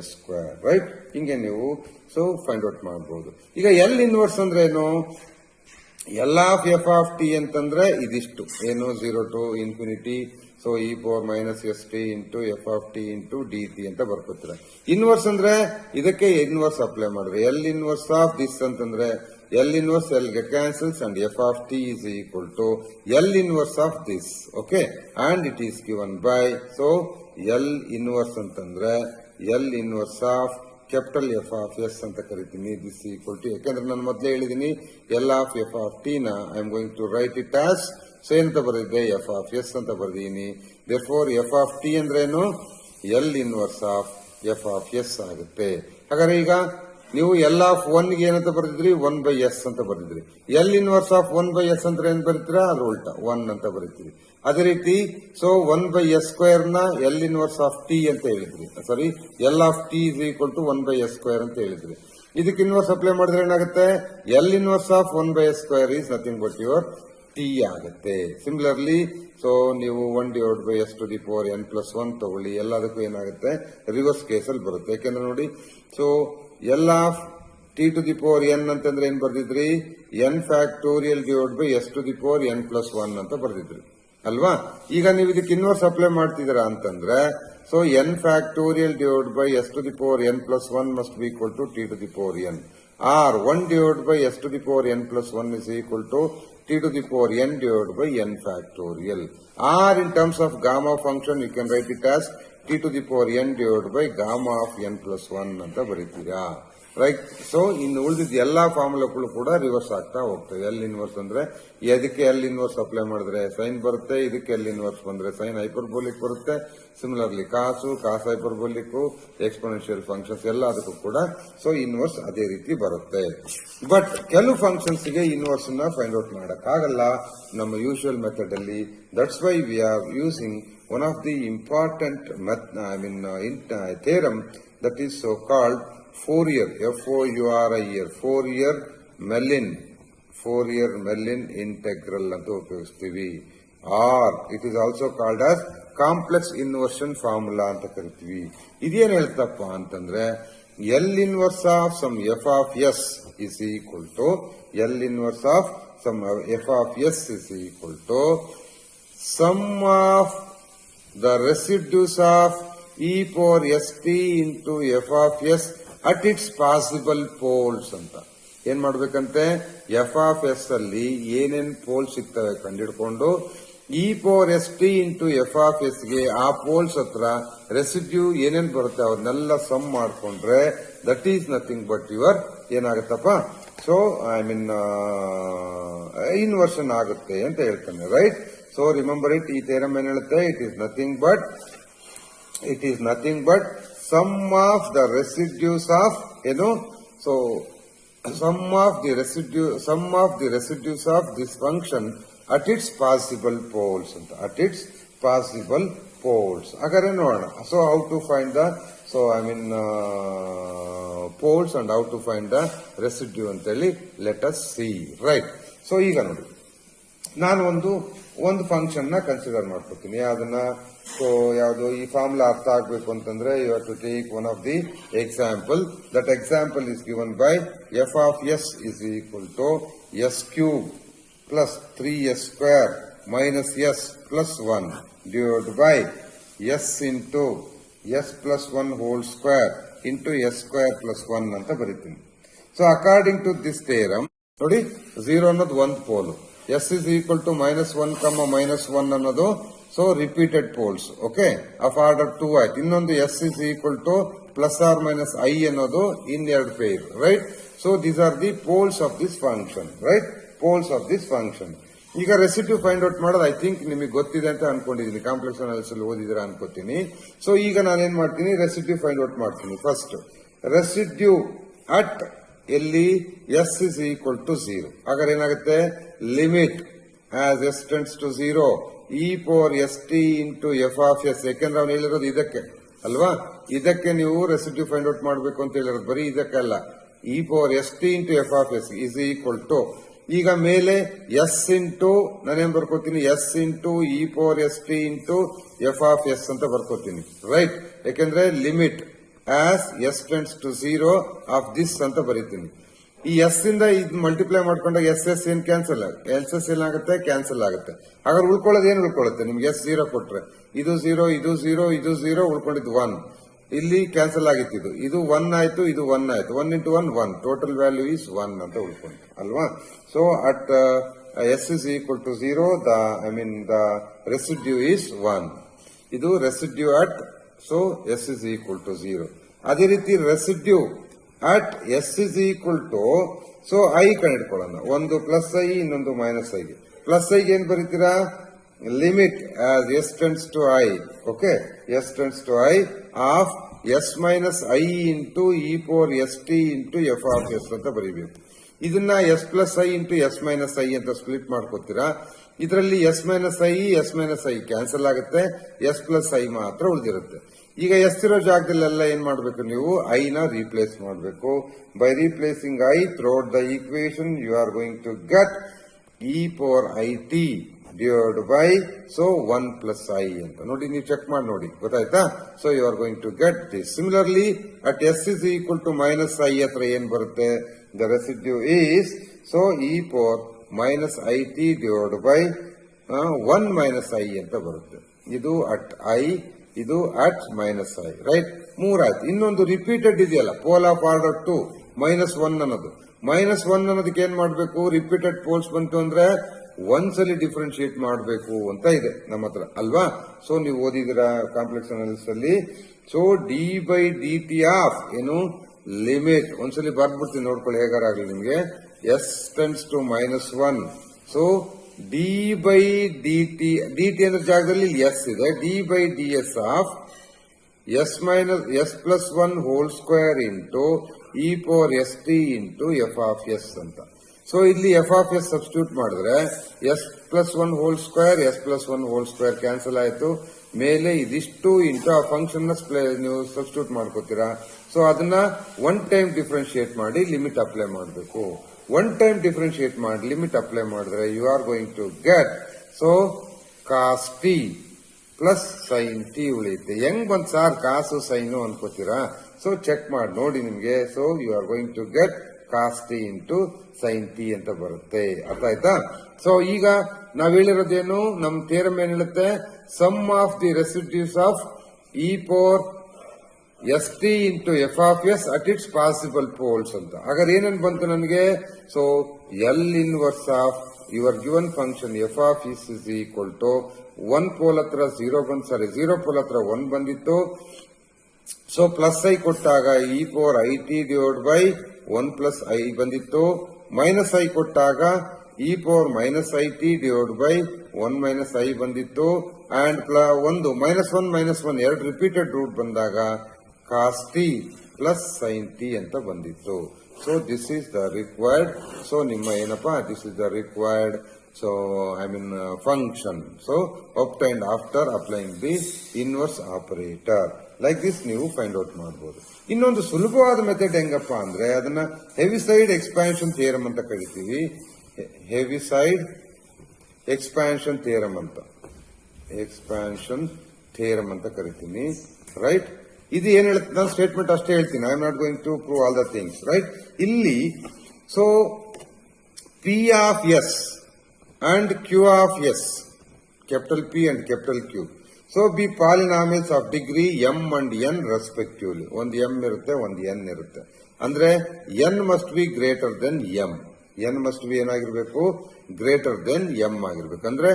s square. Right. ಹಿಂಗೆ ನೀವು ಸೊ ಫೈಂಡ್ ಔಟ್ ಮಾಡಬಹುದು. ಈಗ ಎಲ್ ಇನ್ವರ್ಸ್ ಅಂದ್ರೆ ಏನು? L of F of T ಅಂತಂದ್ರೆ ಇದಿಷ್ಟು ಏನು? 0 to infinity, so E power minus S T into F of T into D T ಅಂತ ಬರ್ಕೋತೀರ. ಇನ್ವರ್ಸ್ ಅಂದ್ರೆ ಇದಕ್ಕೆ ಇನ್ವರ್ಸ್ ಅಪ್ಲೈ ಮಾಡಿದ್ರೆ, ಎಲ್ ಇನ್ವರ್ಸ್ ಆಫ್ ದಿಸ್ ಅಂತಂದ್ರೆ L inverse L get cancels and f of t is equal to L inverse of this. Okay, and it is given by, so L inverse ಅಂತಂದ್ರೆ L inverse of capital F of S ಅಂತ ಕರಿತೀನಿ. This equal to, ಯಾಕಂದ್ರೆ ನಾನು ಮೊದಲೇ ಹೇಳಿದೀನಿ l of F of t ನ I am going to write it as, so ಏನಂತ ಬರೆದಿದ್ದೆ, ಎಫ್ ಆಫ್ ಎಸ್ ಅಂತ ಬರೆದೀನಿ. ದೇರ್ಫೋರ್ ಎಫ್ ಆಫ್ ಟಿ ಅಂದ್ರೇನು, l inverse of F of s ಆಗುತ್ತೆ. ಹಾಗಾದ್ರೆ ಈಗ ನೀವು ಎಲ್ ಆಫ್ ಒನ್ ಗೆ ಏನಂತ ಬರೆದಿದ್ರಿ, 1/s ಅಂತ ಬರೆದಿದ್ರಿ. ಎಲ್ ಇನ್ವರ್ಸ್ ಆಫ್ 1/s ಅಂತ ಏನ್ ಬರೀತೀರಾ, ಅದು ಉಲ್ಟಾ 1 ಅಂತ ಬರೀತೀರಿ. ಅದೇ ರೀತಿ ಸೊ 1/s² ನ ಎಲ್ ಇನ್ವರ್ಸ್ ಆಫ್ ಟಿ ಅಂತ ಹೇಳಿದ್ರಿ, sorry l of T is equal to 1/s² ಅಂತ ಹೇಳಿದ್ರಿ. ಇದಕ್ಕೆ ಇನ್ವರ್ಸ್ ಅಪ್ಲೈ ಮಾಡಿದ್ರೆ ಏನಾಗುತ್ತೆ, l inverse of 1/s² is nothing but your t ಆಗುತ್ತೆ. ಸಿಮಿಲರ್ಲಿ ಸೊ ನೀವು 1/s⁴n+1 ತಗೊಳ್ಳಿ, ಎಲ್ಲದಕ್ಕೂ ಏನಾಗುತ್ತೆ, ರಿವರ್ಸ್ ಕೇಸಲ್ಲಿ ಬರುತ್ತೆ. ಯಾಕೆಂದ್ರೆ ನೋಡಿ, ಸೊ ಎಲ್ ಆಫ್ t⁴n ಅಂತಂದ್ರೆ ಏನ್ ಬರ್ದಿದ್ರಿ, n⁴s⁴n+1 ಅಂತ ಬರ್ದಿದ್ರಿ ಅಲ್ವಾ. ಈಗ ನೀವು ಇದಕ್ಕೆ ಇನ್ವರ್ಸ್ ಅಪ್ಲೈ ಮಾಡ್ತಿದ್ದೀರಾ ಅಂತಂದ್ರೆ, so n⁴s⁴n+1 must be equal to t⁴n, or 1/s⁴n+1 is equal to t⁴n/n⁴. or in terms of gamma function you can write it as t⁴n/gamma of n+1 ಅಂತ ಬರೀತೀರಾ, ರೈಟ್. ಸೊ ಇನ್ನು ಉಳಿದಿದ್ದ ಎಲ್ಲಾ ಫಾರ್ಮುಲಾಗಳು ಕೂಡ reverse ಆಗ್ತಾ ಹೋಗ್ತವೆ. L inverse ಅಂದ್ರೆ ಇದಕ್ಕೆ L inverse apply ಮಾಡಿದ್ರೆ ಸೈನ್ ಬರುತ್ತೆ, ಇದಕ್ಕೆ ಎಲ್ ಇನ್ವರ್ಸ್ ಬಂದ್ರೆ ಸೈನ್ ಹೈಪರ್ಬೋಲಿಕ್ ಬರುತ್ತೆ. Similarly cos hyperbolic, exponential functions ಎಲ್ಲದಕ್ಕೂ ಕೂಡ ಸೊ ಇನ್ವರ್ಸ್ ಅದೇ ರೀತಿ ಬರುತ್ತೆ. ಬಟ್ ಕೆಲವು ಫಂಕ್ಷನ್ಸ್ ಗೆ ಇನ್ವರ್ಸ್ ನ ಫೈಂಡ್ ಔಟ್ ಮಾಡಕ್ಕಾಗಲ್ಲ ನಮ್ಮ ಯೂಶುವಲ್ ಮೆಥಡ್ ಅಲ್ಲಿ. That's why we are using one of the important theorem that is so called Fourier, Fourier, Fourier Mellin integral ಅಂತ ಉಪಯೋಗಿಸ್ತೀವಿ. Or it is also called as complex inversion formula ಅಂತ ಕರಿತೀವಿ. ಇದೇನ್ ಹೇಳ್ತಪ್ಪ ಅಂತಂದ್ರೆ, L inverse of some F of S is equal to L inverse of some F of S is equal to sum of the residues of e⁴st into f of s at its possible poles ಅಂತ. ಏನ್ ಮಾಡ್ಬೇಕಂತೆ, F of S ಅಲ್ಲಿ ಏನೇನ್ poles ಸಿಗ್ತವೆ ಕಂಡಿಡ್ಕೊಂಡು e⁴st into F of S ಗೆ ಆ poles ಹತ್ರ residue ಏನೇನ್ ಬರುತ್ತೆ ಅವನ್ನೆಲ್ಲ ಸಮ್ ಮಾಡ್ಕೊಂಡ್ರೆ that is nothing but your ಏನಾಗುತ್ತಪ್ಪ, ಸೊ ಇನ್ವರ್ಷನ್ ಆಗುತ್ತೆ ಅಂತ ಹೇಳ್ತಾನೆ, ರೈಟ್. ಸೊ ರಿಮೆಂಬರ್ ಇಟ್, ಈ ಥಿಯರಮ್ ಏನ್ ಹೇಳುತ್ತೆ, it is nothing but sum of the residues of ಏನು, so sum of the residues of this function at its possible poles ಅಂತ, at its possible poles. ಹಾಗಾದ್ರೆ ನೋಡೋಣ, so how to find the poles and how to find the residue ಅಂತೇಳಿ let us see, right. So ಈಗ ನೋಡಿ, ನಾನು ಒಂದು function ನ consider ಮಾಡ್ಕೊತೀನಿ. ಅದನ್ನ ಸೊ ಯಾವುದು ಈ ಫಾರ್ಮುಲಾ ಅರ್ಥ ಆಗ್ಬೇಕು ಅಂತಂದ್ರೆ you have to take one of the example. That example is given by F of S is equal to s³ plus 3s² minus s plus 1 divided by s into s plus 1 whole square into s² plus 1 ಅಂತ ಬರೀತೀನಿ. So according to this theorem ನೋಡಿ, 0 ಅನ್ನೋದು ಒಂದು pole, s is equal to -1, -1 ಅನ್ನೋದು so repeated poles, okay, of order 2 ಆಯ್ತು. ಇನ್ನೊಂದು s is equal to +or-i ಅನ್ನೋದು ಇನ್ನೆರಡು pair, right. So these are the poles of this function, right, poles of this function. ಈಗ residue find out ಮಾಡೋದು I think ನಿಮಗೆ ಗೊತ್ತಿದೆ ಅಂತ ಅನ್ಕೊಂಡಿದ್ದೀನಿ, ಕಾಂಪ್ಲೆಕ್ಸ್ ಅನಾಲಿಸಿಸ್ ಅಲ್ಲಿ ಓದಿದಿರಾ ಅನ್ಕೋತೀನಿ. ಸೊ ಈಗ ನಾನೇನ್ ಮಾಡ್ತೀನಿ, ರೆಸಿಡ್ಯೂ ಫೈಂಡ್ ಔಟ್ ಮಾಡ್ತೀನಿ. ಫಸ್ಟ್ ರೆಸಿಡ್ಯೂ ಅಟ್ ಎಲ್ಲಿ s is equal to 0. ಹಾಗಾದ್ರೆ ಏನಾಗುತ್ತೆ, limit as s tends to 0 e⁴st into f of s. ಯಾಕೆಂದ್ರೆ ಅವ್ನು ಹೇಳಿರೋದು ಇದಕ್ಕೆ ಅಲ್ವಾ, ಇದಕ್ಕೆ ನೀವು ರೆಸಿಡ್ಯೂ ಫೈಂಡ್ ಔಟ್ ಮಾಡಬೇಕು ಅಂತ ಹೇಳಿರೋದು, ಬರೀ ಇದಕ್ಕಲ್ಲ. e⁴ st into f of s is equal to, ಈಗ ಮೇಲೆ s ಇಂಟು ನಾನೇನ್ ಬರ್ಕೋತೀನಿ, s into e⁴ st into f of s ಅಂತ ಬರ್ಕೋತೀನಿ, ರೈಟ್. ಯಾಕೆಂದ್ರೆ limit as s tends to 0 of this ಅಂತ ಬರೀತೀನಿ. ಈ ಎಸ್ ಇಂದ ಇದು ಮಲ್ಟಿಪ್ಲೈ ಮಾಡ್ಕೊಂಡಾಗ ಎಸ್ ಏನ್ ಕ್ಯಾನ್ಸಲ್ ಆಗುತ್ತೆ, ಎಸ್ ಏನಾಗುತ್ತೆ, ಕ್ಯಾನ್ಸಲ್ ಆಗುತ್ತೆ. ಹಾಗಾದ್ರೆ ಉಳ್ಕೊಳ್ಳೋದು ಏನ್ ಉಳ್ಕೊಳ್ಳುತ್ತೆ ನಿಮ್ಗೆ, s 0 ಕೊಟ್ರೆ ಇದು 0, ಇದು 0, ಇದು 0, ಉಳ್ಕೊಂಡಿದ್ದು 1. ಇಲ್ಲಿ ಕ್ಯಾನ್ಸಲ್ ಆಗಿತ್ತು, ಇದು 1 ಆಯ್ತು, ಇದು 1 ಆಯ್ತು. 1 into 1 1, ಟೋಟಲ್ ವ್ಯಾಲ್ಯೂ ಇಸ್ 1 ಅಂತ ಉಳ್ಕೊಂತು ಅಲ್ವಾ. So at s is equal to 0, the residue is 1. ಇದು residue at, so s is equal to 0. ಅದೇ ರೀತಿ residue at s is equal to, so i ಕಂಡಿಡ್ಕೊಳ್ಳೋಣ. ಒಂದು ಪ್ಲಸ್ ಐ, ಇನ್ನೊಂದು ಮೈನಸ್ ಐ. ಪ್ಲಸ್ ಐಗೆ ಏನ್ ಬರೀತೀರಾ, limit as s tends to i, okay, s tends to i of s minus i into e power st into f of s ಅಂತ ಬರೀಬೇಕು. ಇದನ್ನ s plus i into s minus i ಅಂತ split ಮಾಡ್ಕೋತೀರಾ. ಇದರಲ್ಲಿ s minus i cancel ಆಗುತ್ತೆ, s plus i ಮಾತ್ರ ಉಳಿದಿರುತ್ತೆ. ಈಗ S ಇರೋ ಜಾಗದಲ್ಲೆಲ್ಲ ಏನ್ ಮಾಡ್ಬೇಕು, ನೀವು ಐ ನ ರೀಪ್ಲೇಸ್ ಮಾಡಬೇಕು. By replacing i throughout the equation you are going to get e power i t divide by, so 1 plus i ಅಂತ ನೋಡಿ, ನೀವು ಚೆಕ್ ಮಾಡಿ ನೋಡಿ, ಗೊತ್ತಾಯ್ತಾ. So you are going to get this. Similarly at s is equal to minus i ಹತ್ರ ಏನ್ ಬರುತ್ತೆ, the residue is, so E power minus i t divide by 1 minus i ಅಂತ ಬರುತ್ತೆ. ಇದು ಅಟ್ ಐ, ಇದು ಅಟ್ ಮೈನಸ್ ಐ, ರೈಟ್. 3 ಆಯ್ತು. ಇನ್ನೊಂದು repeated ಇದೆಯಲ್ಲ, ಪೋಲ್ ಆಫ್ ಆರ್ಡರ್ 2 -1 ಅನ್ನೋದು. -1 ಅನ್ನೋದಕ್ಕೆ ಏನ್ ಮಾಡ್ಬೇಕು, ರಿಪೀಟೆಡ್ ಪೋಲ್ಸ್ ಬಂತು ಅಂದ್ರೆ ಒಂದ್ಸಲಿ ಡಿಫ್ರೆನ್ಶಿಯೇಟ್ ಮಾಡಬೇಕು ಅಂತ ಇದೆ ನಮ್ಮ ಹತ್ರ ಅಲ್ವಾ. ಸೊ ನೀವು ಓದಿದಿರ ಕಾಂಪ್ಲೆಕ್ಸ್ ಅನಾಲಿಸಿಸ್ ಅಲ್ಲಿ. So d by d t of ಏನು ಲಿಮಿಟ್, ಒಂದ್ಸಲಿ ಬರ್ದ್ಬಿಡ್ತೀನಿ ನೋಡ್ಕೊಳ್ಳಿ, ಹೇಗಾರಾಗ್ಲಿ ನಿಮ್ಗೆ. S tends to -1, so d by d t, d t ಅಂದ್ರೆ ಜಾಗದಲ್ಲಿ ಇಲ್ಲಿ ಎಸ್ ಇದೆ, d by d s of S minus s plus 1 whole square into e power s T into F of S ಅಂತ. So ಇಲ್ಲಿ f of s substitute ಮಾಡಿದ್ರೆ s plus 1 whole square, s plus 1 whole square cancel ಆಯ್ತು. ಮೇಲೆ ಇದಿಷ್ಟು into ಆ function ನೀವು substitute ಮಾಡ್ಕೋತೀರಾ. So ಅದನ್ನ 1 time differentiate ಮಾಡಿ ಲಿಮಿಟ್ ಅಪ್ಲೈ ಮಾಡಬೇಕು. 1 ಟೈಮ್ ಡಿಫ್ರೆನ್ಶಿಯೇಟ್ ಮಾಡಿ ಲಿಮಿಟ್ ಅಪ್ಲೈ ಮಾಡಿದ್ರೆ you are going to get, so cos t plus sine t ಉಳಿಯುತ್ತೆ. ಹೆಂಗ್ ಬಂದ್ ಸಾರ್ ಕಾಸು ಸೈನು ಅನ್ಕೋತೀರಾ. ಸೊ ಚೆಕ್ ಮಾಡಿ ನೋಡಿ ನಿಮ್ಗೆ. So you are going to get cos t into sine t ಅಂತ ಬರುತ್ತೆ. ಅರ್ಥ ಆಯ್ತಾ. ಸೊ ಈಗ ನಾವ್ ಹೇಳಿರೋದೇನು, ನಮ್ ಥಿಯರಮ್ ಏನ್ ಹೇಳುತ್ತೆ, sum of the residues of e power s T into F of s at its possible poles ಅಂತ. ಹಾಗಾದ್ರೆ ಏನೇನ್ ಬಂತು ನನಗೆ, so L inverse of your given function f of s is equal to 1 pole ಹತ್ರ 0 ಬಂದ್, sorry 0 pole ಹತ್ರ 1 ಬಂದಿತ್ತು. So plus i ಕೊಟ್ಟಾಗ e power i t divide by 1 plus i ಬಂದಿತ್ತು. ಮೈನಸ್ ಐ ಕೊಟ್ಟಾಗ e power minus i t divide by 1 minus I ಬಂದಿತ್ತು. And ಒಂದು -1 ಎರಡು ರಿಪೀಟೆಡ್ ರೂಟ್ ಬಂದಾಗ ಕಾಸ್ ಟಿ ಪ್ಲಸ್ ಸೈನ್ ಟಿ ಅಂತ ಬಂದಿತ್ತು. So this is the required, so ನಿಮ್ಮ ಏನಪ್ಪಾ, this is the required, so I mean function, so obtained after applying the inverse operator. Like this ನೀವು find out ಮಾಡಬಹುದು. ಇನ್ನೊಂದು ಸುಲಭವಾದ method ಹೆಂಗಪ್ಪ ಅಂದ್ರೆ, ಅದನ್ನ ಹೆವಿಸೈಡ್ ಎಕ್ಸ್ಪ್ಯಾನ್ಷನ್ ಥಿಯರಮ್ ಅಂತ ಕರಿತೀವಿ. ಹೆವಿಸೈಡ್ ಎಕ್ಸ್ಪ್ಯಾನ್ಷನ್ ಥಿಯರಮ್ ಅಂತ, ಎಕ್ಸ್ಪ್ಯಾನ್ಷನ್ ಥಿಯರಮ್ ಅಂತ ಕರಿತೀನಿ, ರೈಟ್. ಇದು ಏನ್ ಹೇಳುತ್ತೆ, ನಾನು ಸ್ಟೇಟ್ಮೆಂಟ್ ಅಷ್ಟೇ ಹೇಳ್ತೀನಿ, I am not going to prove all the things, right. ಇಲ್ಲಿ so p of s and q of s, capital p and capital q, so be polynomials of degree m and n respectively. ಒಂದು m ಇರುತ್ತೆ, ಒಂದು n ಇರುತ್ತೆ. ಅಂದ್ರೆ n must be greater than m, n must be ಏನಾಗಿರ್ಬೇಕು, greater than m ಆಗಿರ್ಬೇಕು. ಅಂದ್ರೆ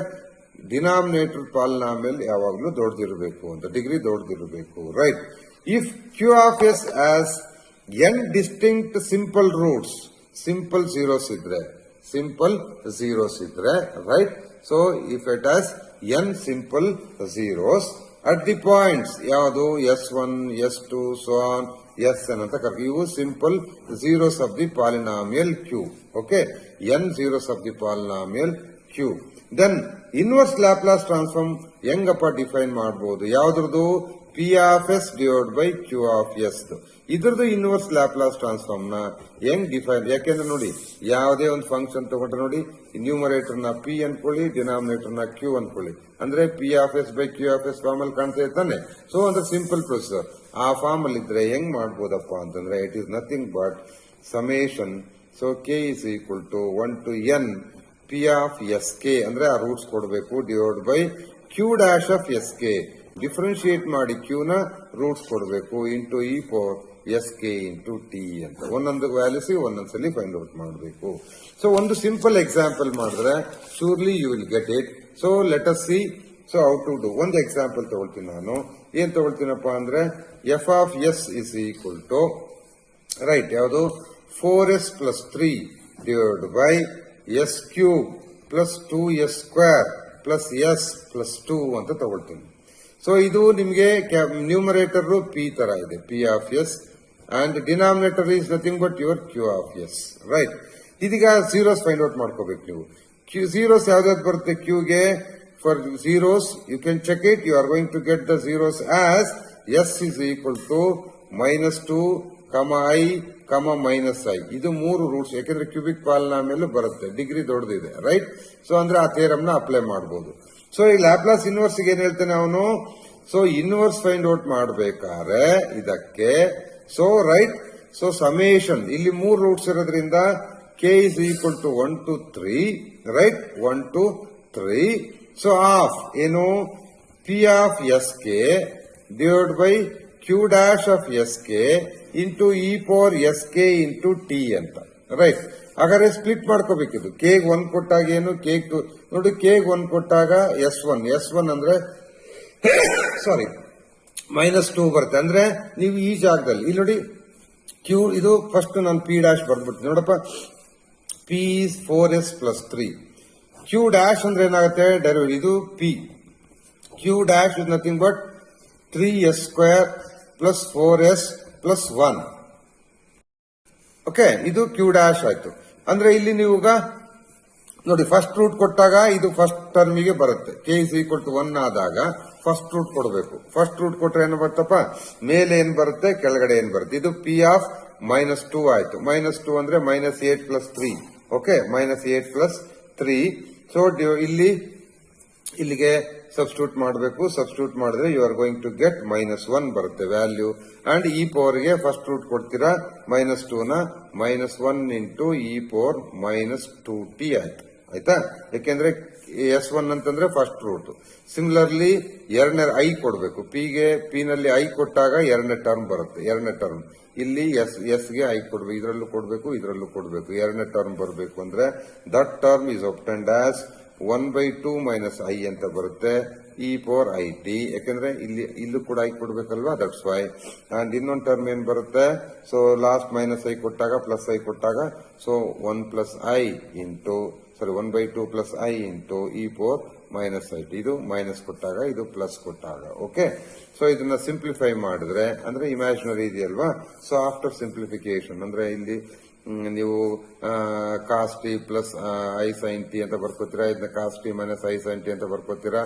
denominator polynomial ಯಾವಾಗಲೂ ದೊಡ್ಡದಿರಬೇಕು ಅಂತ, ಡಿಗ್ರಿ ದೊಡ್ಡದಿರಬೇಕು, right. If q of S has n distinct simple roots, simple zeros ಇದ್ರೆ, right. So if it has n simple zeros at the points ಯಾವುದು S1, S2, so on, Sn ಅಂತ ಕರೀತೀವಿ. ಇವು simple zeros of the polynomial q. Okay, n zeros of the polynomial q. Then inverse Laplace transform ಹೆಂಗಪ್ಪ define ಮಾಡಬಹುದು, ಯಾವ್ದ್ರದ್ದು, p of s divide by q of s. ಇದ್ರದ್ದು inverse Laplace transform ನ ಹೆಂಗ್ define, ಯಾಕೆಂದ್ರೆ ನೋಡಿ, ಯಾವುದೇ ಒಂದು ಫಂಕ್ಷನ್ ತಗೊಂಡ್ರೆ ನೋಡಿ, ನ್ಯೂಮರೇಟರ್ ನ ಪಿ ಅನ್ಕೊಳ್ಳಿ, ಡಿನಾಮಿನೇಟರ್ ನ ಕ್ಯೂ ಅನ್ಕೊಳ್ಳಿ, ಅಂದ್ರೆ p of s by q of s form ಅಲ್ಲಿ ಕಾಣ್ತಾ ಇರ್ತಾನೆ. ಸೊ ಅಂದ್ರೆ ಸಿಂಪಲ್ ಪ್ರೊಸೀಜರ್. ಆ ಫಾರ್ಮ್ ಅಲ್ಲಿ ಇದ್ರೆ ಹೆಂಗ್ ಮಾಡ್ಬೋದಪ್ಪ ಅಂತಂದ್ರೆ, it is nothing but summation. So k is equal to 1 to n p of s k, ಅಂದ್ರೆ ಆ ರೂಟ್ಸ್ ಕೊಡಬೇಕು, divide by q dash of s k. Differentiate ಮಾಡಿ q ನ ರೂಟ್ಸ್ ಕೊಡಬೇಕು into e power s k into t ಅಂತ ಒಂದೊಂದು values ಒಂದೊಂದ್ಸಲಿ find out ಮಾಡಬೇಕು. ಸೊ ಒಂದು ಸಿಂಪಲ್ ಎಕ್ಸಾಂಪಲ್ ಮಾಡಿದ್ರೆ surely you will get it. So let us see so how to do. ಒಂದು ಎಕ್ಸಾಂಪಲ್ ತಗೊಳ್ತೀನಿ ನಾನು. ಏನ್ ತಗೊಳ್ತೀನಪ್ಪ ಅಂದ್ರೆ F of S is equal to right ಯಾವುದು 4s plus 3 divide by s cube plus 2s square plus s plus 2 ಅಂತ ತಗೊಳ್ತೀನಿ. So ಇದು ನಿಮಗೆ ನ್ಯೂಮರೇಟರ್ ಪಿ ತರ ಇದೆ, p of s, and denominator is nothing but your q of s. Right, ಇದೀಗ zeros find out ಮಾಡ್ಕೋಬೇಕು ನೀವು. Zeros ಯಾವ್ದಾದ್ರು ಬರುತ್ತೆ ಕ್ಯೂಗೆ? For zeros you can check it. You are going to get the zeros as s is equal to -2, i, -i. ಇದು 3 roots, ಯಾಕಂದ್ರೆ cubic polynomial ಬರುತ್ತೆ, degree ದೊಡ್ಡದಿದೆ. ರೈಟ್, ಸೊ ಅಂದ್ರೆ ಆ ಥಿಯರಮ್ ನ ಅಪ್ಲೈ ಮಾಡಬಹುದು. ಸೊ ಈ ಲ್ಯಾಪ್ಲಾಸ್ ಇನ್ವರ್ಸ್ ಏನ್ ಹೇಳ್ತಾನೆ ಅವನು? ಸೊ ಇನ್ವರ್ಸ್ ಫೈಂಡ್ ಔಟ್ ಮಾಡಬೇಕಾದ್ರೆ ಇದಕ್ಕೆ ಸೊ ರೈಟ್, ಸೊ ಸಮೇಷನ್ ಇಲ್ಲಿ 3 ರೂಟ್ಸ್ ಇರೋದ್ರಿಂದ k is equal to 1 to 3, right, 1 to 3. So of ಏನು p of s k divide by q dash of s k into e power s k into t ಅಂತ. Right, ಹಾಗಾದ್ರೆ split ಮಾಡ್ಕೋಬೇಕಿದು. ಕೇಗ್ 1 ಕೊಟ್ಟಾಗ ಏನು, ಕೇಗ್ 2 ನೋಡಿ, ಕೇಗ್ 1 ಕೊಟ್ಟಾಗ ಎಸ್1 ಅಂದ್ರೆ ಸಾರಿ -2 ಬರುತ್ತೆ. ಅಂದ್ರೆ ನೀವು ಈ ಜಾಗದಲ್ಲಿ ಇಲ್ಲಿ ನೋಡಿ ಕ್ಯೂ, ಇದು ಫಸ್ಟ್ ನಾನು ಪಿ ಡ್ಯಾಶ್ ಬರ್ದ್ಬಿಡ್ತೀನಿ ನೋಡಪ್ಪ. P is 4s plus 3. Q dash ಅಂದ್ರೆ ಏನಾಗುತ್ತೆ ಡೆರಿವೇಟಿವ್, ಇದು p. Q dash is nothing but 3s square plus 4s plus 1. Okay, ಇದು ಕ್ಯೂ ಡ್ಯಾಶ್ ಆಯ್ತು. ಅಂದ್ರೆ ಇಲ್ಲಿ ನೀವು ನೋಡಿ ಫಸ್ಟ್ ರೂಟ್ ಕೊಟ್ಟಾಗ ಇದು ಫಸ್ಟ್ ಟರ್ಮಿಗೆ ಬರುತ್ತೆ. ಕೆ ಇಸ್ ಈಕ್ವಲ್ ಟು 1 ಆದಾಗ ಫಸ್ಟ್ ರೂಟ್ ಕೊಡಬೇಕು. ಫಸ್ಟ್ ರೂಟ್ ಕೊಟ್ರೆ ಏನು ಬರ್ತಪ್ಪ, ಮೇಲೆ ಏನ್ ಬರುತ್ತೆ, ಕೆಳಗಡೆ ಏನ್ ಬರುತ್ತೆ. ಇದು ಪಿ ಆಫ್ -2 ಆಯ್ತು. -2 ಅಂದ್ರೆ -8 ಪ್ಲಸ್ 3. Okay, -8 plus 3. ಸೊ ಇಲ್ಲಿಗೆ ಸಬ್ಸ್ಟಿಟ್ಯೂಟ್ ಮಾಡಬೇಕು. ಸಬ್ಸ್ಟಿಟ್ಯೂಟ್ ಮಾಡಿದ್ರೆ you are going to get -1 ಬರುತ್ತೆ ವ್ಯಾಲ್ಯೂ. ಅಂಡ್ ಇ ಪವರ್ ಗೆ ಫಸ್ಟ್ ರೂಟ್ ಕೊಡ್ತೀರಾ -2 ನ -1 ಇಂಟು ಇ ಪವರ್ -2t ಆಯ್ತು. ಆಯ್ತಾ, ಯಾಕೆಂದ್ರೆ S1 ಅಂತಂದ್ರೆ ಫಸ್ಟ್ ರೂಟ್. ಸಿಮಿಲರ್ಲಿ ಎರಡನೇ ಐ ಕೊಡಬೇಕು. ಪಿ ನಲ್ಲಿ ಐ ಕೊಟ್ಟಾಗ ಎರಡನೇ ಟರ್ಮ್ ಬರುತ್ತೆ. ಎರಡನೇ ಟರ್ಮ್ ಇಲ್ಲಿ ಎಸ್ ಗೆ ಐ ಕೊಡ್ಬೇಕು, ಇದರಲ್ಲೂ ಕೊಡಬೇಕು, ಇದರಲ್ಲೂ ಕೊಡಬೇಕು. ಎರಡನೇ ಟರ್ಮ್ ಬರಬೇಕು ಅಂದ್ರೆ that term is obtained as 1/2 minus i ಅಂತ ಬರುತ್ತೆ, ಇ ಪವರ್ ಐ ಟಿ. ಯಾಕಂದ್ರೆ ಇಲ್ಲೂ ಕೂಡ ಐ ಕೊಡ್ಬೇಕಲ್ವಾ, ದಟ್ಸ್ ವೈ. ಅಂಡ್ ಇನ್ನೊಂದು ಟರ್ಮ್ ಏನ್ ಬರುತ್ತೆ, ಸೊ ಲಾಸ್ಟ್ -i ಕೊಟ್ಟಾಗ ಪ್ಲಸ್ ಐ ಕೊಟ್ಟಾಗ so 1 plus i into 1/2 plus i into e power -i t. ಇದು ಮೈನಸ್ ಕೊಟ್ಟಾಗ, ಇದು ಪ್ಲಸ್ ಕೊಟ್ಟಾಗ. ಓಕೆ, ಸೊ ಇದನ್ನ ಸಿಂಪ್ಲಿಫೈ ಮಾಡಿದ್ರೆ ಅಂದ್ರೆ ಇಮ್ಯಾಜಿನರಿ ಇದೆಯಲ್ವಾ. ಸೊ ಆಫ್ಟರ್ ಸಿಂಪ್ಲಿಫಿಕೇಶನ್ ಅಂದ್ರೆ ಇಲ್ಲಿ ನೀವು cos t plus i sine t ಅಂತ ಬರ್ಕೋತೀರಾ, ಇದನ್ನ cos t minus i sine t ಅಂತ ಬರ್ಕೋತೀರಾ.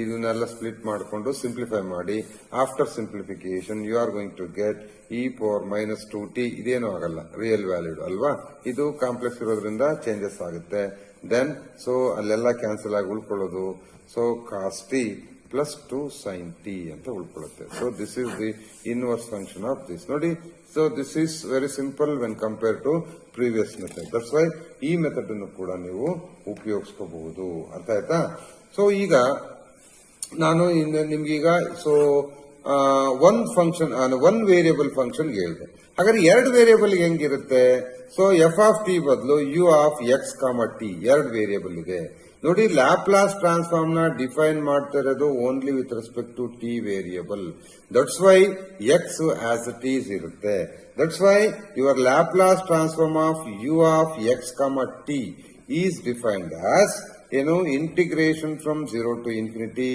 ಇದನ್ನೆಲ್ಲ ಸ್ಪ್ಲಿಟ್ ಮಾಡಿಕೊಂಡು ಸಿಂಪ್ಲಿಫೈ ಮಾಡಿ. After simplification you are going to get e power -2t. ಇದೇನು ಆಗಲ್ಲ, ರಿಯಲ್ ವ್ಯಾಲ್ಯೂಡ್ ಅಲ್ವಾ. ಇದು ಕಾಂಪ್ಲೆಕ್ಸ್ ಇರೋದ್ರಿಂದ ಚೇಂಜಸ್ ಆಗುತ್ತೆ. ದೆನ್ ಸೊ ಅಲ್ಲೆಲ್ಲ ಕ್ಯಾನ್ಸಲ್ ಆಗಿ ಉಳ್ಕೊಳ್ಳೋದು. So cos t plus 2 sine t ಅಂತ ಉಳ್ಕೊಳ್ಳುತ್ತೆ. So this is the inverse function of this. ನೋಡಿ, so this is very simple when compare to previous method. That's why ಈ method ಅನ್ನು ಕೂಡ ನೀವು ಉಪಯೋಗಿಸ್ಕೋಬಹುದು. ಅರ್ಥ ಆಯ್ತಾ? ಸೊ ಈಗ ನಾನು ನಿಮ್ಗೀಗ ಸೊ ಒಂದು ಫಂಕ್ಷನ್, ಒನ್ ವೇರಿಯಬಲ್ ಫಂಕ್ಷನ್ ಹೇಳಿದೆ. ಹಾಗಾದ್ರೆ 2 ವೇರಿಯಬಲ್ ಹೆಂಗಿರುತ್ತೆ? ಸೊ ಎಫ್ ಆಫ್ ಟಿ ಬದಲು u of x t 2 variable ಇದೆ. ನೋಡಿ, ಲ್ಯಾಪ್ಲಾಸ್ ಟ್ರಾನ್ಸ್ಫಾರ್ಮ್ ನ ಡಿಫೈನ್ ಮಾಡ್ತಾ ಇರೋದು only with respect to t variable. That's why x as it is ಇರುತ್ತೆ. That's why your Laplace transform of you of x t is defined as ಏನು, integration from 0 to infinity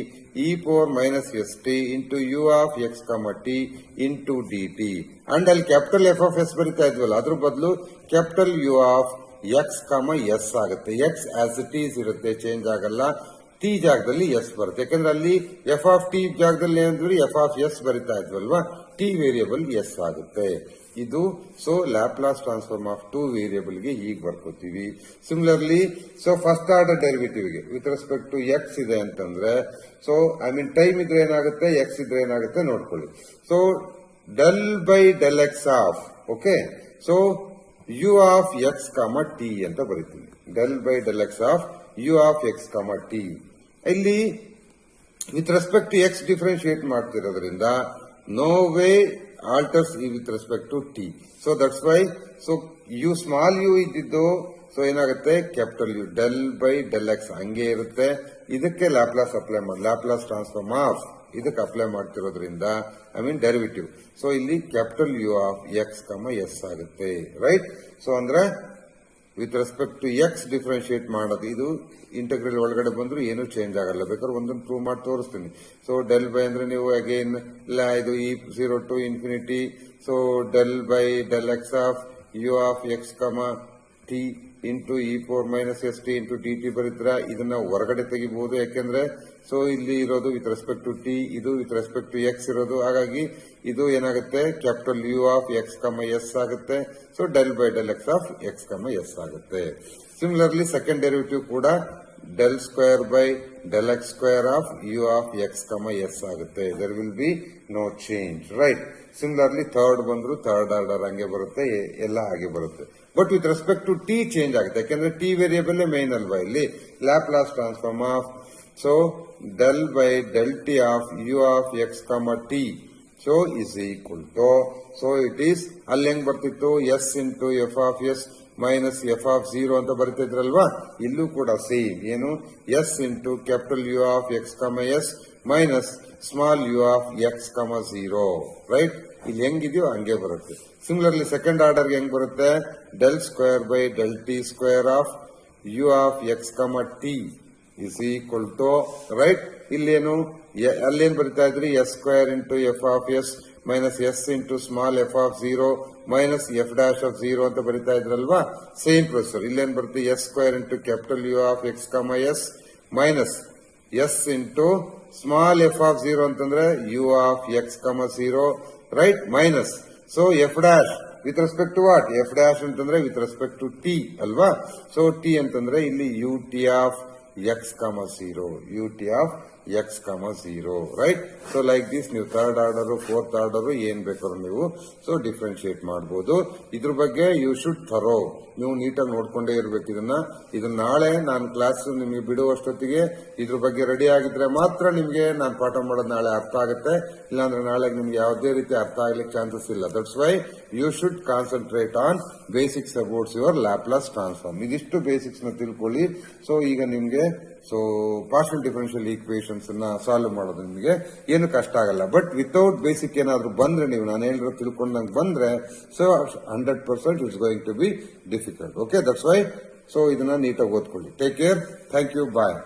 e power minus st into u of x t into dt. And ಅಲ್ಲಿ capital F of s ಬರಿತಾ ಇದ್ವಲ್ಲ, ಅದ್ರ ಬದಲು capital you of x s ಆಗುತ್ತೆ. X as it is ಇರುತ್ತೆ, change ಆಗಲ್ಲ. T ಜಾಗದಲ್ಲಿ s ಬರುತ್ತೆ, ಯಾಕಂದ್ರೆ ಅಲ್ಲಿ ಎಫ್ ಆಫ್ ಟಿ ಜಾಗದಲ್ಲಿ ಏನಂದ್ರೆ ಎಫ್ ಆಫ್ ಎಸ್ ಬರಿತಾ ಇದ್ವಲ್ವಾ, ಟಿ ವೇರಿಯಬಲ್ ಎಸ್ ಆಗುತ್ತೆ. ಇದು so Laplace transform of 2 variable ಗೆ ಹೀಗೆ ಬರ್ಕೋತೀವಿ. Similarly so first order derivative ಗೆ ವಿತ್ ರೆಸ್ಪೆಕ್ಟ್ ಟು ಎಕ್ಸ್ ಇದೆ ಅಂತಂದ್ರೆ, ಸೊ ಐ ಮೀನ್ ಟೈಮ್ ಇದ್ರೆ ಏನಾಗುತ್ತೆ, ಎಕ್ಸ್ ಇದ್ರೆ ಏನಾಗುತ್ತೆ ನೋಡ್ಕೊಳ್ಳಿ. So del by del x of, okay, so u of x t ಅಂತ ಬರೀತೀನಿ. Del by del x of you of x t. ಇಲ್ಲಿ with respect to x differentiate ಮಾಡ್ತಿರೋದ್ರಿಂದ no way alters e with respect to t. So that's why so u small u ಇದ್ದಿದ್ದು so ಏನಾಗುತ್ತೆ capital U del by del x ಹಂಗೆ ಇರುತ್ತೆ. ಇದಕ್ಕೆ Laplace apply ಮಾಡಿ Laplace transform of ಇದಕ್ಕೆ apply ಮಾಡ್ತಿರೋದ್ರಿಂದ I mean derivative. So ಇಲ್ಲಿ capital you of x s ಆಗುತ್ತೆ right. So ಅಂದ್ರೆ with respect to x differentiate ಮಾಡೋದು ಇದು ಇಂಟಗ್ರಲ್ ಒಳಗಡೆ ಬಂದ್ರು ಏನು ಚೇಂಜ್ ಆಗಲ್ಲ. ಬೇಕಾದ್ರೆ ಒಂದೊಂದು ಪ್ರೂವ್ ಮಾಡಿ ತೋರಿಸ್ತೀನಿ. ಸೊ ಡೆಲ್ ಬೈ ಅಂದ್ರೆ ನೀವು ಅಗೇನ್ ಇದು ಈ 0 to infinity. So del by del x of you of x t into e⁻st into dt ಬರೀದ್ರ ಇದನ್ನ ಹೊರಗಡೆ ತೆಗಿಬಹುದು. ಯಾಕೆಂದ್ರೆ ಸೊ ಇಲ್ಲಿ ಇರೋದು ವಿತ್ ರೆಸ್ಪೆಕ್ಟ್ ಟು ಟಿ, ಇದು ವಿತ್ ರೆಸ್ಪೆಕ್ಟ್ ಟು ಎಕ್ಸ್ ಇರೋದು. ಹಾಗಾಗಿ ಇದು ಏನಾಗುತ್ತೆ capital you of x s ಆಗುತ್ತೆ. So del by del x of x s ಆಗುತ್ತೆ. ಸಿಮಿಲರ್ಲಿ ಸೆಕೆಂಡ್ ಡೆರಿವೇಟಿವ್ ಕೂಡ del square by del x square of you of x s ಆಗುತ್ತೆ. There will be no change right. Similarly third ಬಂದ್ರು third order ಹಂಗೆ ಬರುತ್ತೆ, ಎಲ್ಲ ಹಾಗೆ ಬರುತ್ತೆ. But with respect to t change ಆಗುತ್ತೆ. ಯಾಕೆಂದ್ರೆ ಟಿ ವೇರಿಯೇಬಲ್ ಮೇನ್ ಅಲ್ವಾ ಇಲ್ಲಿ. Laplace transform of so del by del t of you of x t so is equal to so it is ಅಲ್ಲಿ ಹೆಂಗ್ ಬರ್ತಿತ್ತು s into F of S minus f of 0 ಅಂತ ಬರೀತಿದ್ರಲ್ವಾ. ಇಲ್ಲೂ ಕೂಡ same ಏನು S into capital you of x s minus small u of x 0 right. ಇಲ್ಲಿ ಹೆಂಗಿದೆಯೋ ಹಂಗೆ ಬರುತ್ತೆ. ಸಿಮಿಲರ್ಲಿ ಸೆಕೆಂಡ್ ಆರ್ಡರ್ ಹೆಂಗ್ ಬರುತ್ತೆ del square by del t square of you of x t is equal to right. ಇಲ್ಲೇನು ಅಲ್ಲೇನ್ ಬರಿತಾ ಇದ್ರಿ s square into F of S minus S into small f of 0 minus F dash of 0 ಅಂತ ಬರಿತಾ ಇದ್ರಲ್ವಾ. Same processor ಇಲ್ಲೇನ್ ಬರುತ್ತೆ s square into capital you of x s minus S into small f of 0 ಅಂತಂದ್ರೆ u of x 0 right minus so f dash with respect to what f dash ಅಂತಂದ್ರೆ with respect to t ಅಲ್ವಾ. So t ಅಂತಂದ್ರೆ ಇಲ್ಲಿ u t of x 0 u t of x 0 right. So like this ನೀವು third order fourth order ಏನ್ ಬೇಕಾದ್ರೂ ನೀವು so differentiate ಮಾಡಬಹುದು. ಇದ್ರ ಬಗ್ಗೆ ಯು ಶುಡ್ ಥರೋ ನೀವು ನೀಟಾಗಿ ನೋಡ್ಕೊಂಡೇ ಇರ್ಬೇಕು. ಇದನ್ನ ನಾಳೆ ನಾನು ಕ್ಲಾಸ್ ನಿಮಗೆ ಬಿಡುವಷ್ಟೊತ್ತಿಗೆ ಇದ್ರ ಬಗ್ಗೆ ರೆಡಿ ಆಗಿದ್ರೆ ಮಾತ್ರ ನಿಮ್ಗೆ ನಾನು ಪಾಠ ಮಾಡೋದು ನಾಳೆ ಅರ್ಥ ಆಗುತ್ತೆ. ಇಲ್ಲಾಂದ್ರೆ ನಾಳೆ ನಿಮ್ಗೆ ಯಾವುದೇ ರೀತಿ ಅರ್ಥ ಆಗ್ಲಿಕ್ಕೆ ಚಾನ್ಸಸ್ ಇಲ್ಲ. That's why you should concentrate on basics abouts your Laplace transform. ಇದಿಷ್ಟು ಬೇಸಿಕ್ಸ್ ನ ತಿಳ್ಕೊಳ್ಳಿ. ಸೊ ಈಗ ನಿಮ್ಗೆ ಸೊ ಪಾರ್ಷಿಯಲ್ ಡಿಫರೆನ್ಷಿಯಲ್ ಈಕ್ವೇಶನ್ಸ್ ನ ಸಾಲ್ವ್ ಮಾಡೋದು ನಿಮಗೆ ಏನು ಕಷ್ಟ ಆಗಲ್ಲ. ಬಟ್ ವಿತೌಟ್ ಬೇಸಿಕ್ ಏನಾದ್ರು ಬಂದ್ರೆ ನೀವು ನಾನು ಹೇಳಿರೋ ತಿಳ್ಕೊಂಡಂಗೆ ಬಂದ್ರೆ so 100% it's going to be difficult. Okay that's why so ಇದನ್ನ ನೀಟಾಗಿ ಓದ್ಕೊಳ್ಳಿ. Take care. Thank you. Bye.